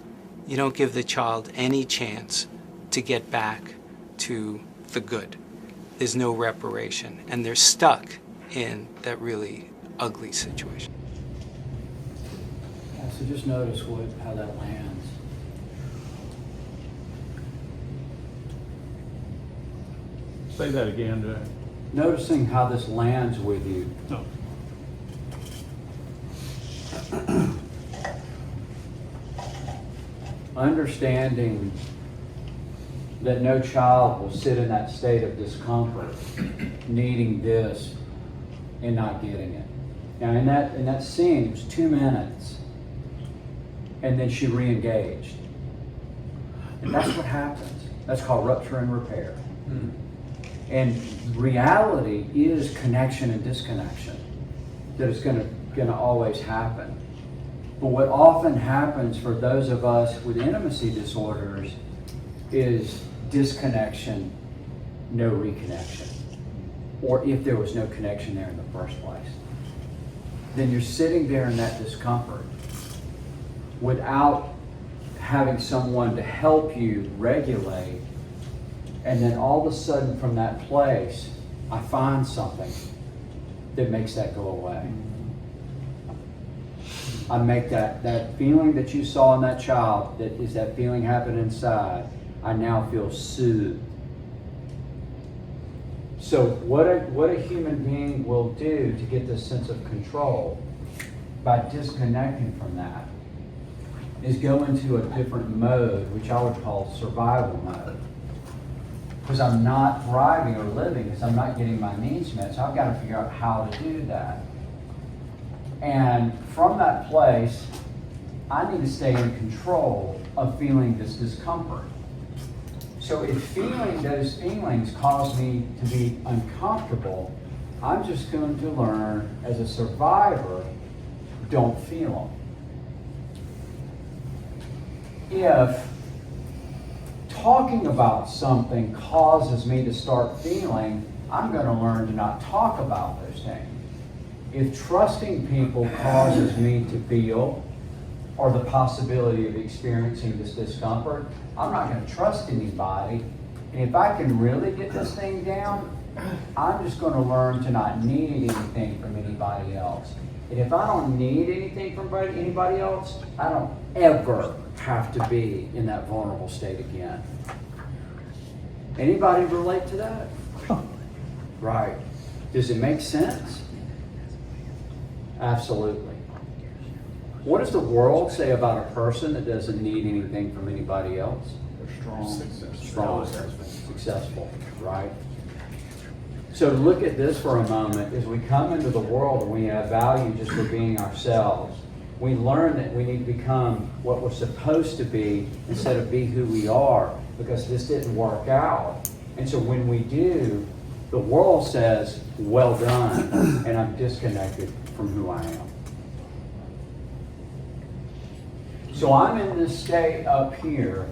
you don't give the child any chance to get back to the good. There's no reparation, and they're stuck in that really ugly situation. Yeah, so just notice how that lands. Say that again, Jay. Noticing how this lands with you. No. Understanding that no child will sit in that state of discomfort, needing this and not getting it. Now in that scene, it was 2 minutes, and then she re-engaged. And that's what happens. That's called rupture and repair. And reality is connection and disconnection. That is going to always happen. But what often happens for those of us with intimacy disorders is disconnection, no reconnection. Or if there was no connection there in the first place. Then you're sitting there in that discomfort without having someone to help you regulate. And then all of a sudden from that place, I find something that makes that go away. I make that feeling that you saw in that child, that is that feeling happening inside, I now feel soothed. So what a human being will do to get this sense of control by disconnecting from that is go into a different mode, which I would call survival mode. Because I'm not thriving or living, because I'm not getting my needs met. So I've got to figure out how to do that. And from that place, I need to stay in control of feeling this discomfort. So if feeling those feelings cause me to be uncomfortable, I'm just going to learn as a survivor, don't feel them. If talking about something causes me to start feeling, I'm going to learn to not talk about those things. If trusting people causes me to feel, or the possibility of experiencing this discomfort, I'm not going to trust anybody. And if I can really get this thing down, I'm just going to learn to not need anything from anybody else. And if I don't need anything from anybody else, I don't ever have to be in that vulnerable state again. Anybody relate to that? Right. Does it make sense? Absolutely. What does the world say about a person that doesn't need anything from anybody else? They're strong. Strong, successful, right? So to look at this for a moment, as we come into the world and we have value just for being ourselves, we learn that we need to become what we're supposed to be instead of be who we are, because this didn't work out. And so when we do, the world says, well done, and I'm disconnected from who I am. So I'm in this state up here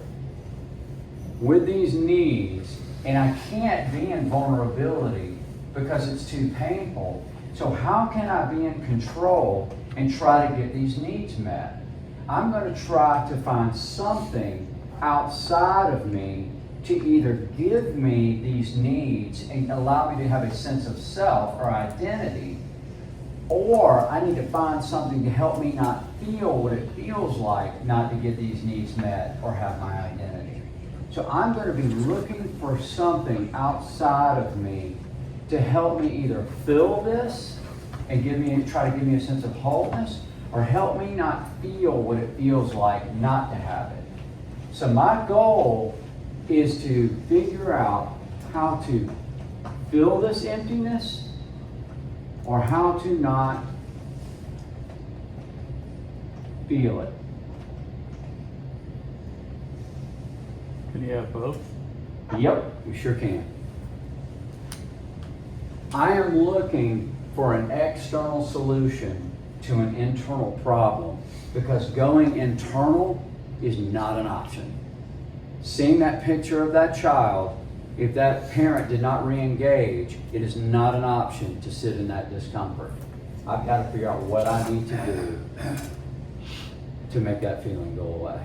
with these needs, and I can't be in vulnerability because it's too painful. So how can I be in control and try to get these needs met? I'm going to try to find something outside of me to either give me these needs and allow me to have a sense of self or identity, or I need to find something to help me not feel what it feels like not to get these needs met or have my identity. So I'm going to be looking for something outside of me to help me either fill this and try to give me a sense of wholeness, or help me not feel what it feels like not to have it. So my goal is to figure out how to fill this emptiness, or how to not feel it. Can you have both? Yep, you sure can. I am looking for an external solution to an internal problem, because going internal is not an option. Seeing that picture of that child, if that parent did not re-engage, it is not an option to sit in that discomfort. I've got to figure out what I need to do to make that feeling go away.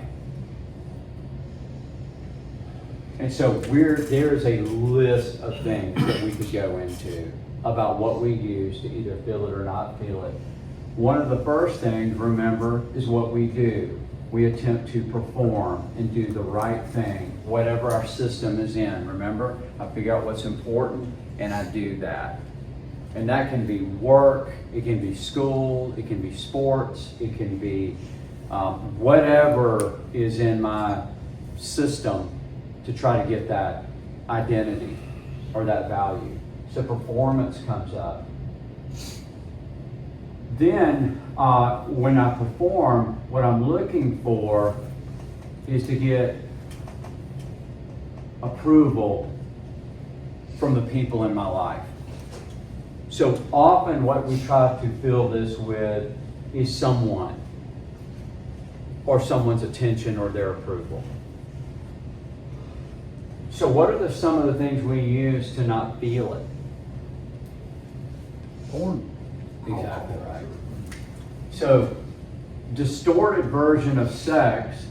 And so there is a list of things that we could go into about what we use to either feel it or not feel it. One of the first things, remember, is what we do. We attempt to perform and do the right thing, whatever our system is in. Remember, I figure out what's important and I do that. And that can be work, it can be school, it can be sports, it can be whatever is in my system to try to get that identity or that value. So performance comes up. Then when I perform, what I'm looking for is to get approval from the people in my life. So often what we try to fill this with is someone, or someone's attention or their approval. So what are some of the things we use to not feel it? Horne. Exactly right. So, distorted version of sex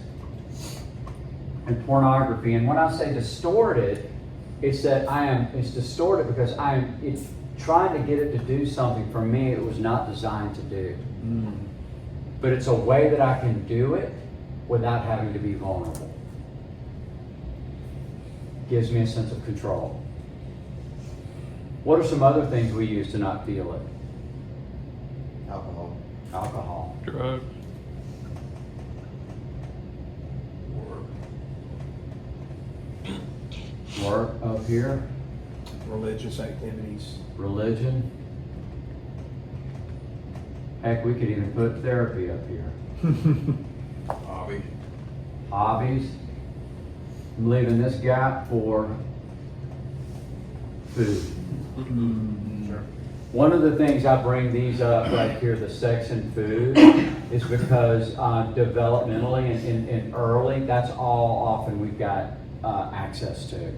and pornography. And when I say distorted, it's that it's distorted because it's trying to get it to do something for me it was not designed to do. But it's a way that I can do it without having to be vulnerable. Gives me a sense of control. What are some other things we use to not feel it? Alcohol. Alcohol. Drugs. Work up here. Religious activities. Religion. Heck, we could even put therapy up here. Hobby. Hobbies. I'm leaving this gap for food. Sure. One of the things I bring these up right here, the sex and food, is because developmentally and early, that's all often we've got access to.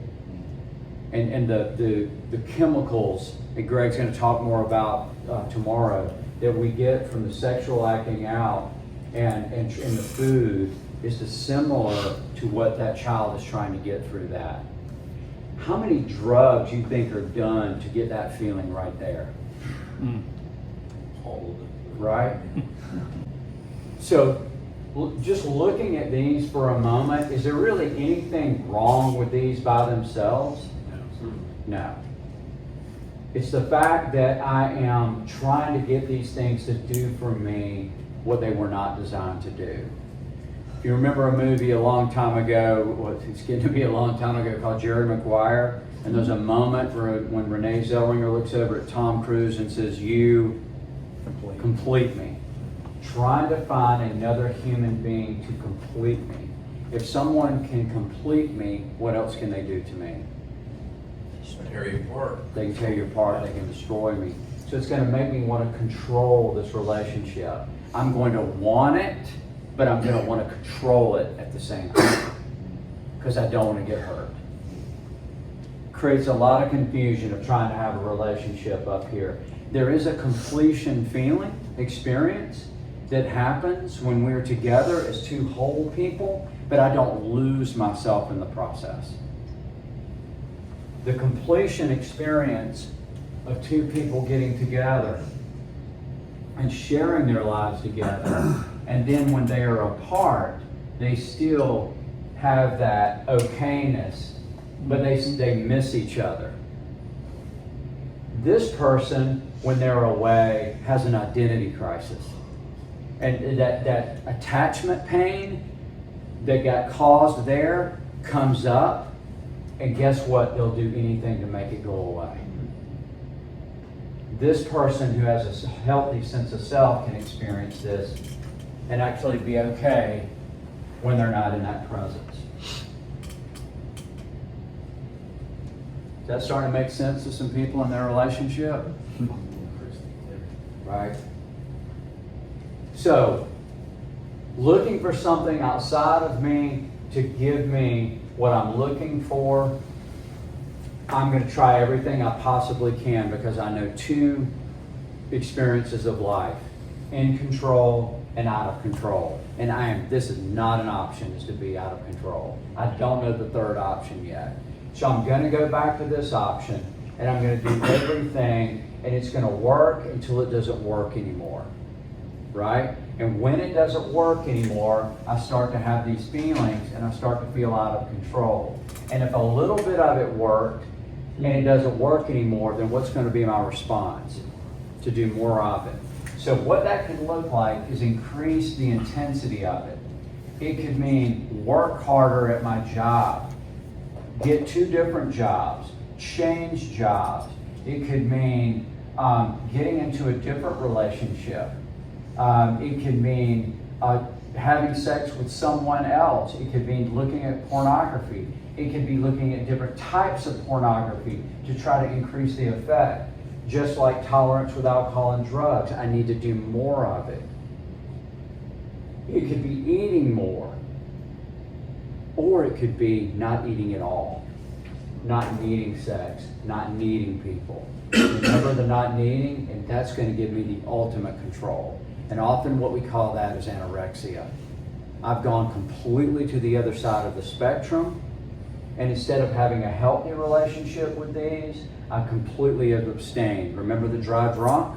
And the chemicals, and Greg's going to talk more about tomorrow, that we get from the sexual acting out and the food is similar to what that child is trying to get through that. How many drugs you think are done to get that feeling right there? Right? So just looking at these for a moment, is there really anything wrong with these by themselves? No. It's the fact that I am trying to get these things to do for me what they were not designed to do. If you remember a movie a long time ago, well, it's getting to be a long time ago, called Jerry Maguire, and there's a moment when Renee Zellweger looks over at Tom Cruise and says, "You complete me." Trying to find another human being to complete me. If someone can complete me, what else can they do to me? Tear you apart. They can tear you apart, they can destroy me. So it's going to make me want to control this relationship. I'm going to want it, but I'm going to want to control it at the same time because I don't want to get hurt. Creates a lot of confusion of trying to have a relationship up here. There is a completion feeling, experience that happens when we're together as two whole people, but I don't lose myself in the process. The completion experience of two people getting together and sharing their lives together, and then when they are apart, they still have that okayness, but they miss each other. This person, when they're away, has an identity crisis. And that attachment pain that got caused there comes up, and guess what? They'll do anything to make it go away. This person who has a healthy sense of self can experience this and actually be okay when they're not in that presence. Is that starting to make sense to some people in their relationship? Right? So, looking for something outside of me to give me what I'm looking for, I'm going to try everything I possibly can because I know two experiences of life: in control and out of control. And this is not an option, is to be out of control. I don't know the third option yet. So I'm going to go back to this option and I'm going to do everything, and it's going to work until it doesn't work anymore. Right? And when it doesn't work anymore, I start to have these feelings and I start to feel out of control. And if a little bit of it worked and it doesn't work anymore, then what's going to be my response? To do more of it. So what that could look like is increase the intensity of it. It could mean work harder at my job, get 2 different jobs, change jobs. It could mean getting into a different relationship. It could mean having sex with someone else. It could mean looking at pornography. It could be looking at different types of pornography to try to increase the effect. Just like tolerance with alcohol and drugs, I need to do more of it. It could be eating more. Or it could be not eating at all. Not needing sex, not needing people. Remember the not needing, and that's going to give me the ultimate control. And often what we call that is anorexia. I've gone completely to the other side of the spectrum, and instead of having a healthy relationship with these, I completely have abstained. Remember the dry drunk?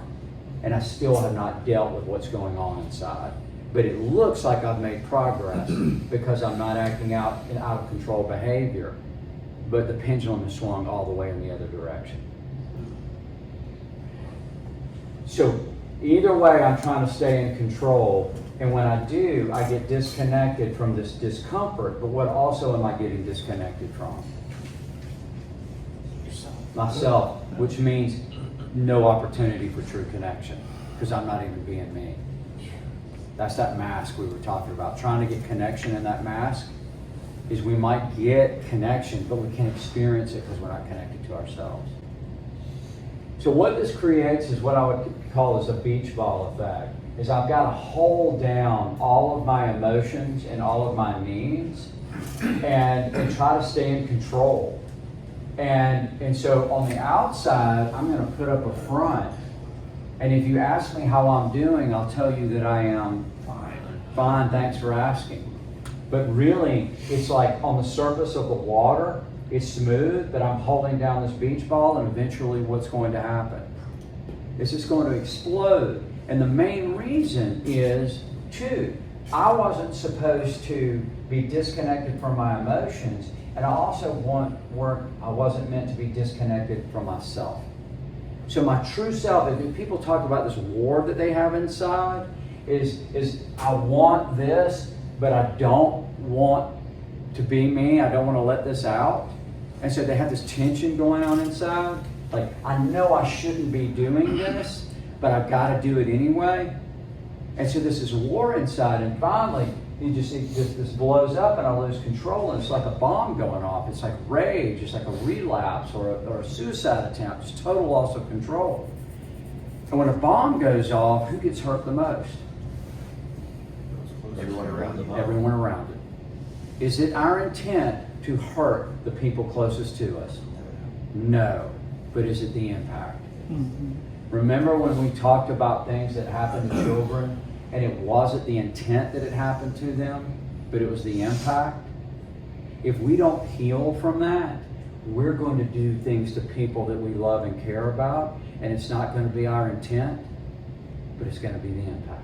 And I still have not dealt with what's going on inside. But it looks like I've made progress because I'm not acting out in out of control behavior. But the pendulum has swung all the way in the other direction. So either way, I'm trying to stay in control. And when I do, I get disconnected from this discomfort. But what also am I getting disconnected from? Myself, which means no opportunity for true connection. because I'm not even being me. That's that mask we were talking about. Trying to get connection in that mask is we might get connection, but we can't experience it because we're not connected to ourselves. So what this creates is what I would call as a beach ball effect. Is I've got to hold down all of my emotions and all of my needs and try to stay in control. And so on the outside, I'm going to put up a front. And if you ask me how I'm doing, I'll tell you that I am fine, thanks for asking. But really, it's like on the surface of the water, it's smooth, but I'm holding down this beach ball, and eventually what's going to happen? It's just going to explode. And the main reason is, two, I wasn't supposed to be disconnected from my emotions, and I also I wasn't meant to be disconnected from myself. So my true self, if people talk about this war that they have inside, is I want this, but I don't want to be me. I don't want to let this out. And so they have this tension going on inside. Like, I know I shouldn't be doing this, but I've got to do it anyway. And so this is war inside, and finally, this blows up and I lose control, and it's like a bomb going off. It's like rage, it's like a relapse or a suicide attempt. It's total loss of control. And when a bomb goes off, who gets hurt the most? Everyone around the bomb. Everyone around it. Is it our intent to hurt the people closest to us? No. But is it the impact? Remember when we talked about things that happen to children, and it wasn't the intent that it happened to them, but it was the impact? If we don't heal from that, we're going to do things to people that we love and care about, and it's not going to be our intent, but it's going to be the impact.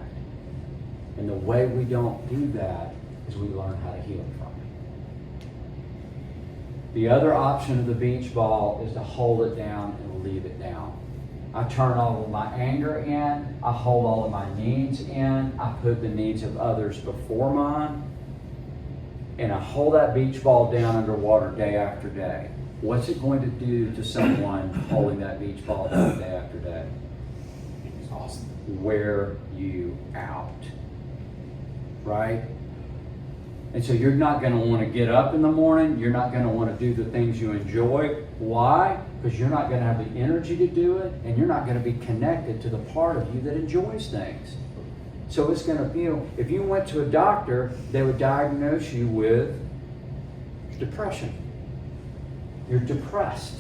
And the way we don't do that is we learn how to heal from it. The other option of the beach ball is to hold it down and leave it down. I turn all of my anger in, I hold all of my needs in, I put the needs of others before mine, and I hold that beach ball down underwater day after day. What's it going to do to someone holding that beach ball down day after day? It's awesome. Wear you out, right? And so you're not going to want to get up in the morning. You're not going to want to do the things you enjoy. Why? Because you're not going to have the energy to do it, and you're not going to be connected to the part of you that enjoys things. So it's going to feel, if you went to a doctor, they would diagnose you with depression. You're depressed.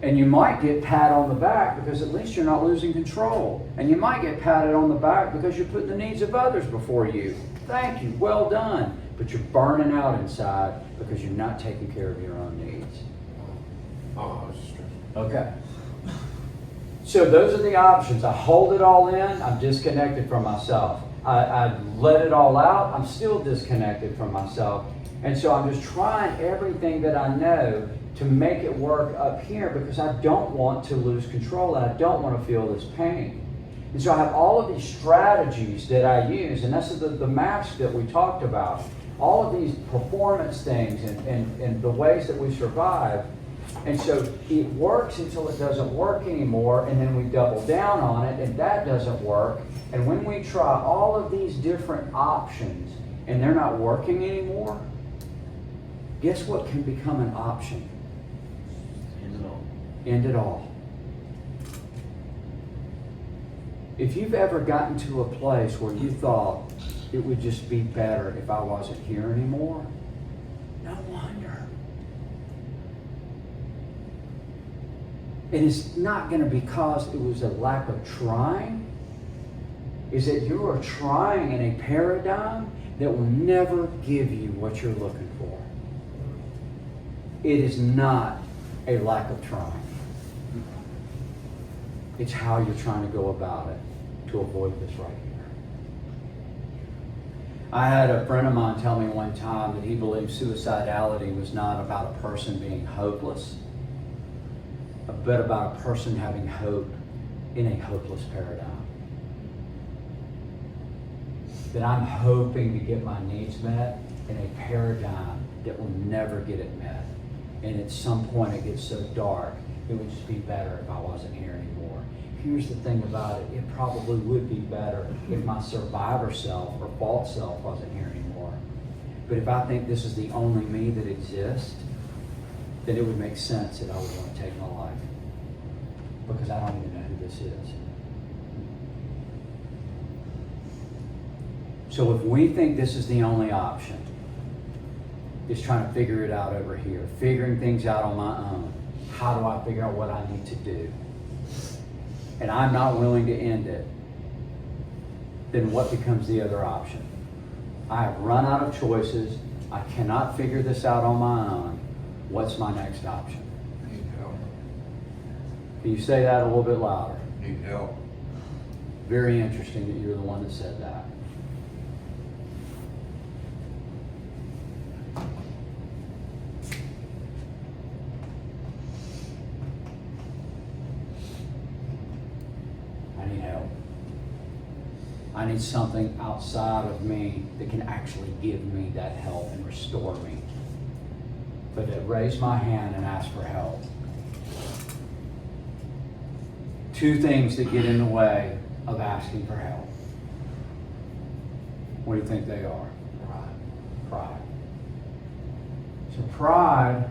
And you might get pat on the back because at least you're not losing control. And you might get patted on the back because you're putting the needs of others before you. Thank you, well done. But you're burning out inside because you're not taking care of your own needs. Oh, it's stressful. Okay. So those are the options. I hold it all in, I'm disconnected from myself. I let it all out, I'm still disconnected from myself. And so I'm just trying everything that I know to make it work up here because I don't want to lose control and I don't want to feel this pain. And so I have all of these strategies that I use, and that's the mask that we talked about. All of these performance things and the ways that we survive. And so it works until it doesn't work anymore, and then we double down on it, and that doesn't work. And when we try all of these different options and they're not working anymore, guess what can become an option? End it all. If you've ever gotten to a place where you thought it would just be better if I wasn't here anymore, no wonder. And it's not going to be because it was a lack of trying. Is that you are trying in a paradigm that will never give you what you're looking for. It is not a lack of trying. It's how you're trying to go about it to avoid this right here. I had a friend of mine tell me one time that he believed suicidality was not about a person being hopeless, but about a person having hope in a hopeless paradigm. That I'm hoping to get my needs met in a paradigm that will never get it met. And at some point it gets so dark it would just be better if I wasn't here anymore. Here's the thing about it, it probably would be better if my survivor self or false self wasn't here anymore. But if I think this is the only me that exists, then it would make sense that I would want to take my life. Because I don't even know who this is. So if we think this is the only option, is trying to figure it out over here, figuring things out on my own, how do I figure out what I need to do? And I'm not willing to end it, then what becomes the other option? I have run out of choices. I cannot figure this out on my own. What's my next option? Need help. Can you say that a little bit louder? Need help. Very interesting that you're the one that said that. I need help. I need something outside of me that can actually give me that help and restore me. But to raise my hand and ask for help. Two things that get in the way of asking for help. What do you think they are? Pride. So pride,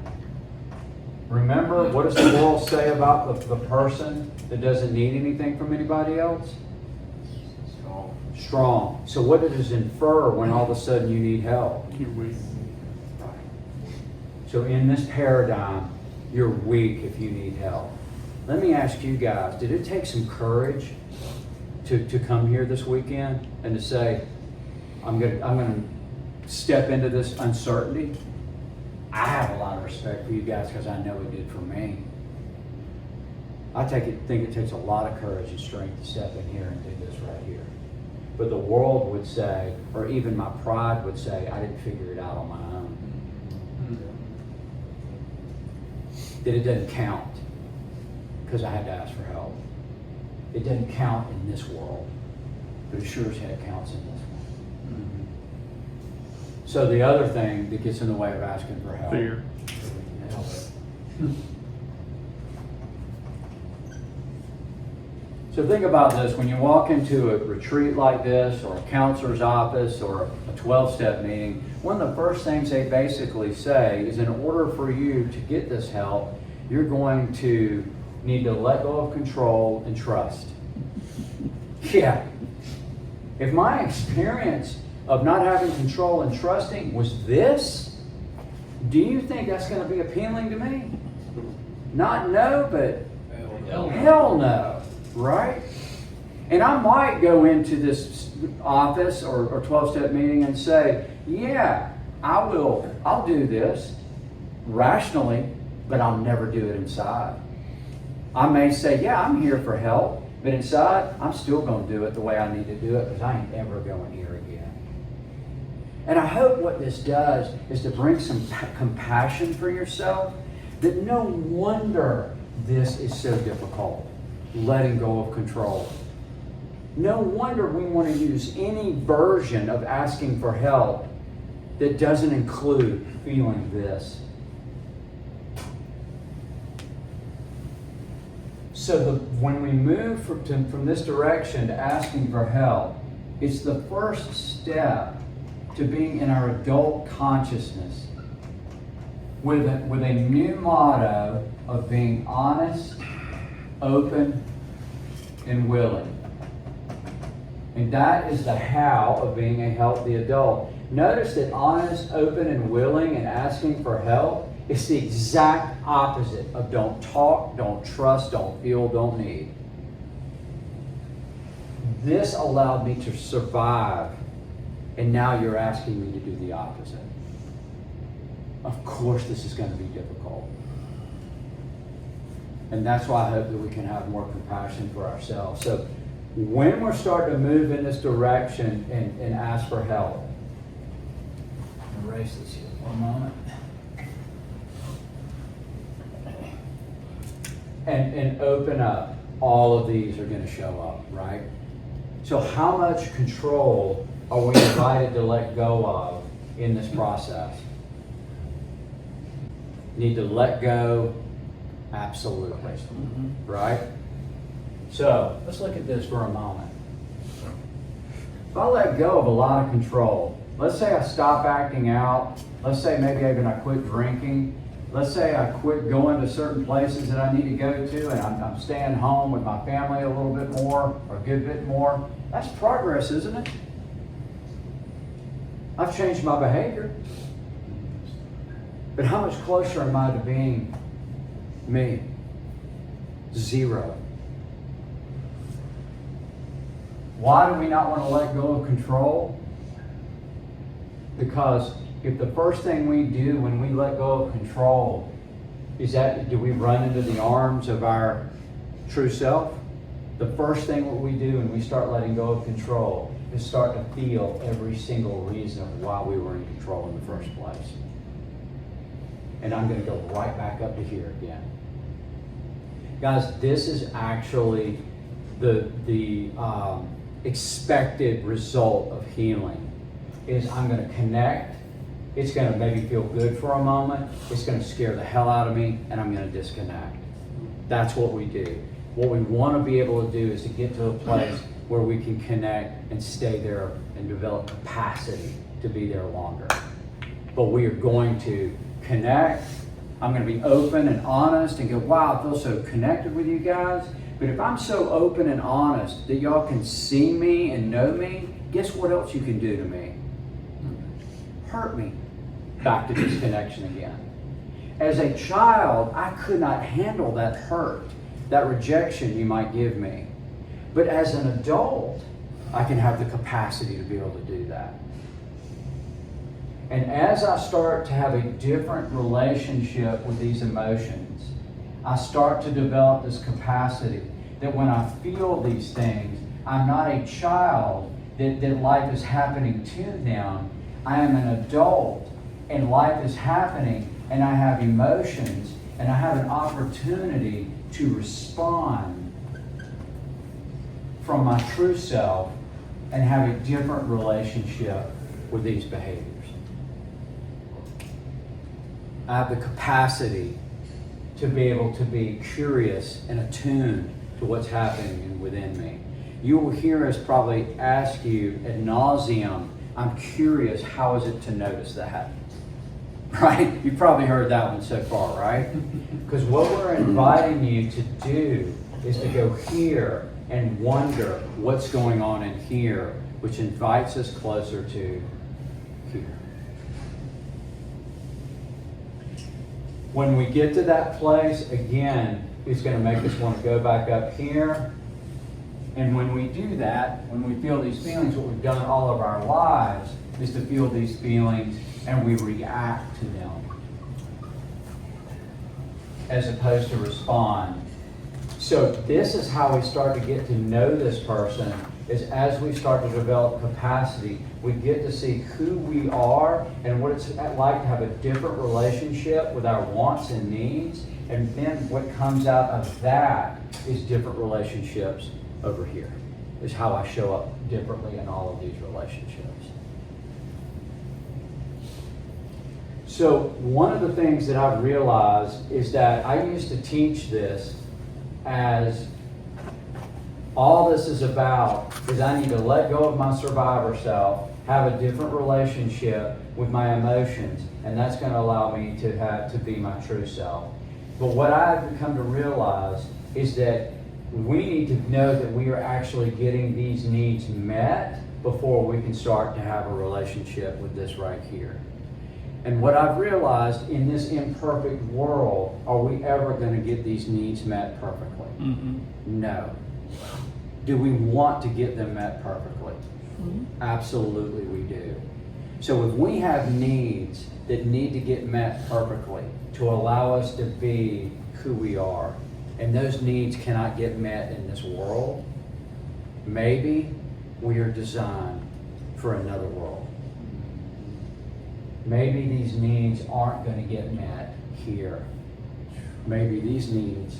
remember, what does the world say about the person that doesn't need anything from anybody else? Strong. So what does it infer when all of a sudden you need help? You're weak. So in this paradigm, you're weak if you need help. Let me ask you guys, did it take some courage to come here this weekend and to say, I'm gonna step into this uncertainty? I have a lot of respect for you guys because I know it did for me. I think it takes a lot of courage and strength to step in here and do this right here. But the world would say, or even my pride would say, I didn't figure it out on my own. That it doesn't count because I had to ask for help. It doesn't count in this world, but it sure as heck counts in this one. So the other thing that gets in the way of asking for help. Fear. So think about this, when you walk into a retreat like this, or a counselor's office, or a 12-step meeting, one of the first things they basically say is in order for you to get this help, you're going to need to let go of control and trust. Yeah. If my experience of not having control and trusting was this, do you think that's going to be appealing to me? Not no, but hell no, right? And I might go into this office or 12-step meeting and say, yeah, I'll do this rationally, but I'll never do it inside. I may say, yeah, I'm here for help, but inside, I'm still going to do it the way I need to do it because I ain't ever going here again. And I hope what this does is to bring some compassion for yourself, that no wonder this is so difficult, letting go of control. No wonder we want to use any version of asking for help that doesn't include feeling this. So when we move from this direction to asking for help, it's the first step to being in our adult consciousness with a new motto of being honest, open, and willing. And that is the how of being a healthy adult. Notice that honest, open, and willing and asking for help is the exact opposite of don't talk, don't trust, don't feel, don't need. This allowed me to survive, and now you're asking me to do the opposite. Of course this is going to be difficult. And that's why I hope that we can have more compassion for ourselves. So when we're starting to move in this direction and ask for help, I'm going to erase this here for a moment. And open up, all of these are going to show up, right? So how much control are we invited to let go of in this process? Need to let go Absolutely. Right? So let's look at this for a moment. If I let go of a lot of control, let's say I stop acting out, let's say maybe even I quit drinking, let's say I quit going to certain places that I need to go to, and I'm staying home with my family a little bit more, or a good bit more, that's progress, isn't it? I've changed my behavior. But how much closer am I to being me? 0. Why do we not want to let go of control? Because if the first thing we do when we let go of control is that, do we run into the arms of our true self? The first thing what we do when we start letting go of control is start to feel every single reason of why we were in control in the first place. And I'm going to go right back up to here again. Guys, this is actually the expected result of healing. Is I'm going to connect. It's going to maybe feel good for a moment. It's going to scare the hell out of me, and I'm going to disconnect. That's what we do. What we want to be able to do is to get to a place where we can connect and stay there and develop capacity to be there longer. But we are going to connect. I'm going to be open and honest and go, wow, I feel so connected with you guys. But if I'm so open and honest that y'all can see me and know me, guess what else you can do to me? Hurt me. Back to disconnection again. As a child, I could not handle that hurt, that rejection you might give me. But as an adult, I can have the capacity to be able to do that. And as I start to have a different relationship with these emotions, I start to develop this capacity that when I feel these things, I'm not a child that life is happening to them. I am an adult and life is happening and I have emotions and I have an opportunity to respond from my true self and have a different relationship with these behaviors. I have the capacity to be able to be curious and attuned to what's happening within me. You will hear us probably ask you ad nauseum, I'm curious, how is it to notice that? Right? You've probably heard that one so far, right? Because what we're inviting you to do is to go here and wonder what's going on in here, which invites us closer to here. When we get to that place, again, it's going to make us want to go back up here. And when we do that, when we feel these feelings, what we've done all of our lives is to feel these feelings and we react to them as opposed to respond. So this is how we start to get to know this person, is as we start to develop capacity, we get to see who we are and what it's like to have a different relationship with our wants and needs. And then what comes out of that is different relationships over here, is how I show up differently in all of these relationships. So one of the things that I've realized is that I used to teach this as all this is about is I need to let go of my survivor self, have a different relationship with my emotions, and that's going to allow me to be my true self. But what I've come to realize is that we need to know that we are actually getting these needs met before we can start to have a relationship with this right here. And what I've realized, in this imperfect world, are we ever going to get these needs met perfectly? No. Do we want to get them met perfectly? Absolutely we do. So if we have needs that need to get met perfectly to allow us to be who we are, and those needs cannot get met in this world, maybe we are designed for another world. Maybe these needs aren't going to get met here. Maybe these needs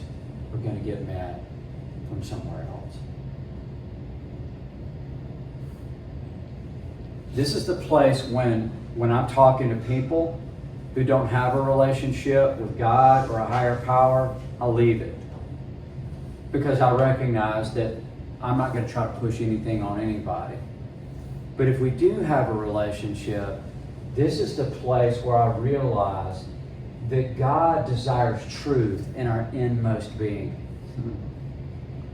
are going to get met from somewhere else. This is the place when I'm talking to people who don't have a relationship with God or a higher power, I'll leave it. Because I recognize that I'm not going to try to push anything on anybody. But if we do have a relationship, this is the place where I realize that God desires truth in our inmost being.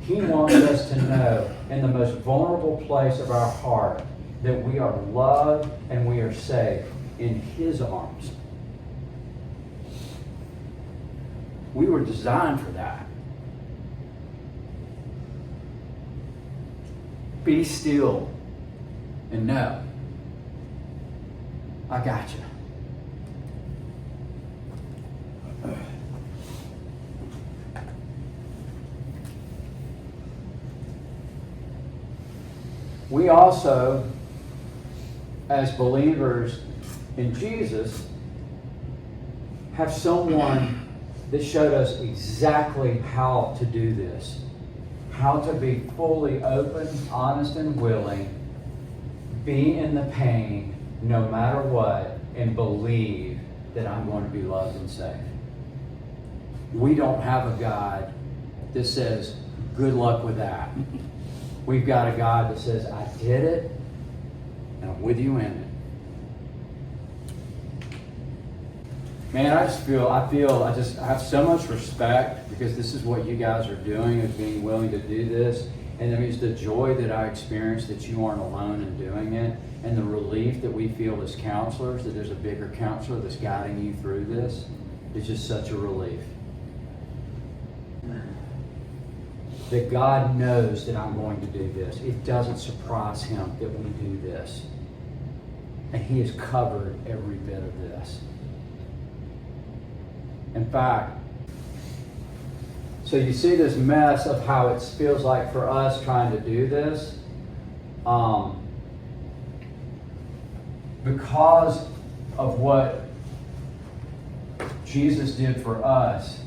He wants us to know in the most vulnerable place of our heart that we are loved and we are safe in His arms. We were designed for that. Be still and know I got you. We also, as believers in Jesus, have someone that showed us exactly how to do this. How to be fully open, honest, and willing, be in the pain no matter what, and believe that I'm going to be loved and safe. We don't have a God that says, good luck with that. We've got a God that says, I did it, and I'm with you in it. Man, I have so much respect because this is what you guys are doing, is being willing to do this. And it means the joy that I experience that you aren't alone in doing it, and the relief that we feel as counselors, that there's a bigger counselor that's guiding you through this, is just such a relief. That God knows that I'm going to do this. It doesn't surprise Him that we do this. And He has covered every bit of this. In fact, so you see this mess of how it feels like for us trying to do this. Because of what Jesus did for us,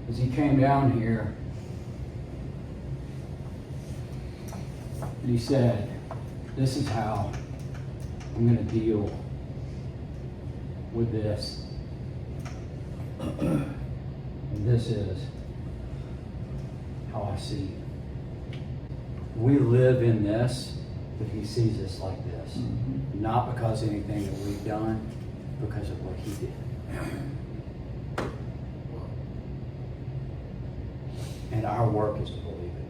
as He came down here, and He said, this is how I'm going to deal with this. And this is how I see you. We live in this, but He sees us like this. Not because of anything that we've done, because of what He did. And our work is to believe it.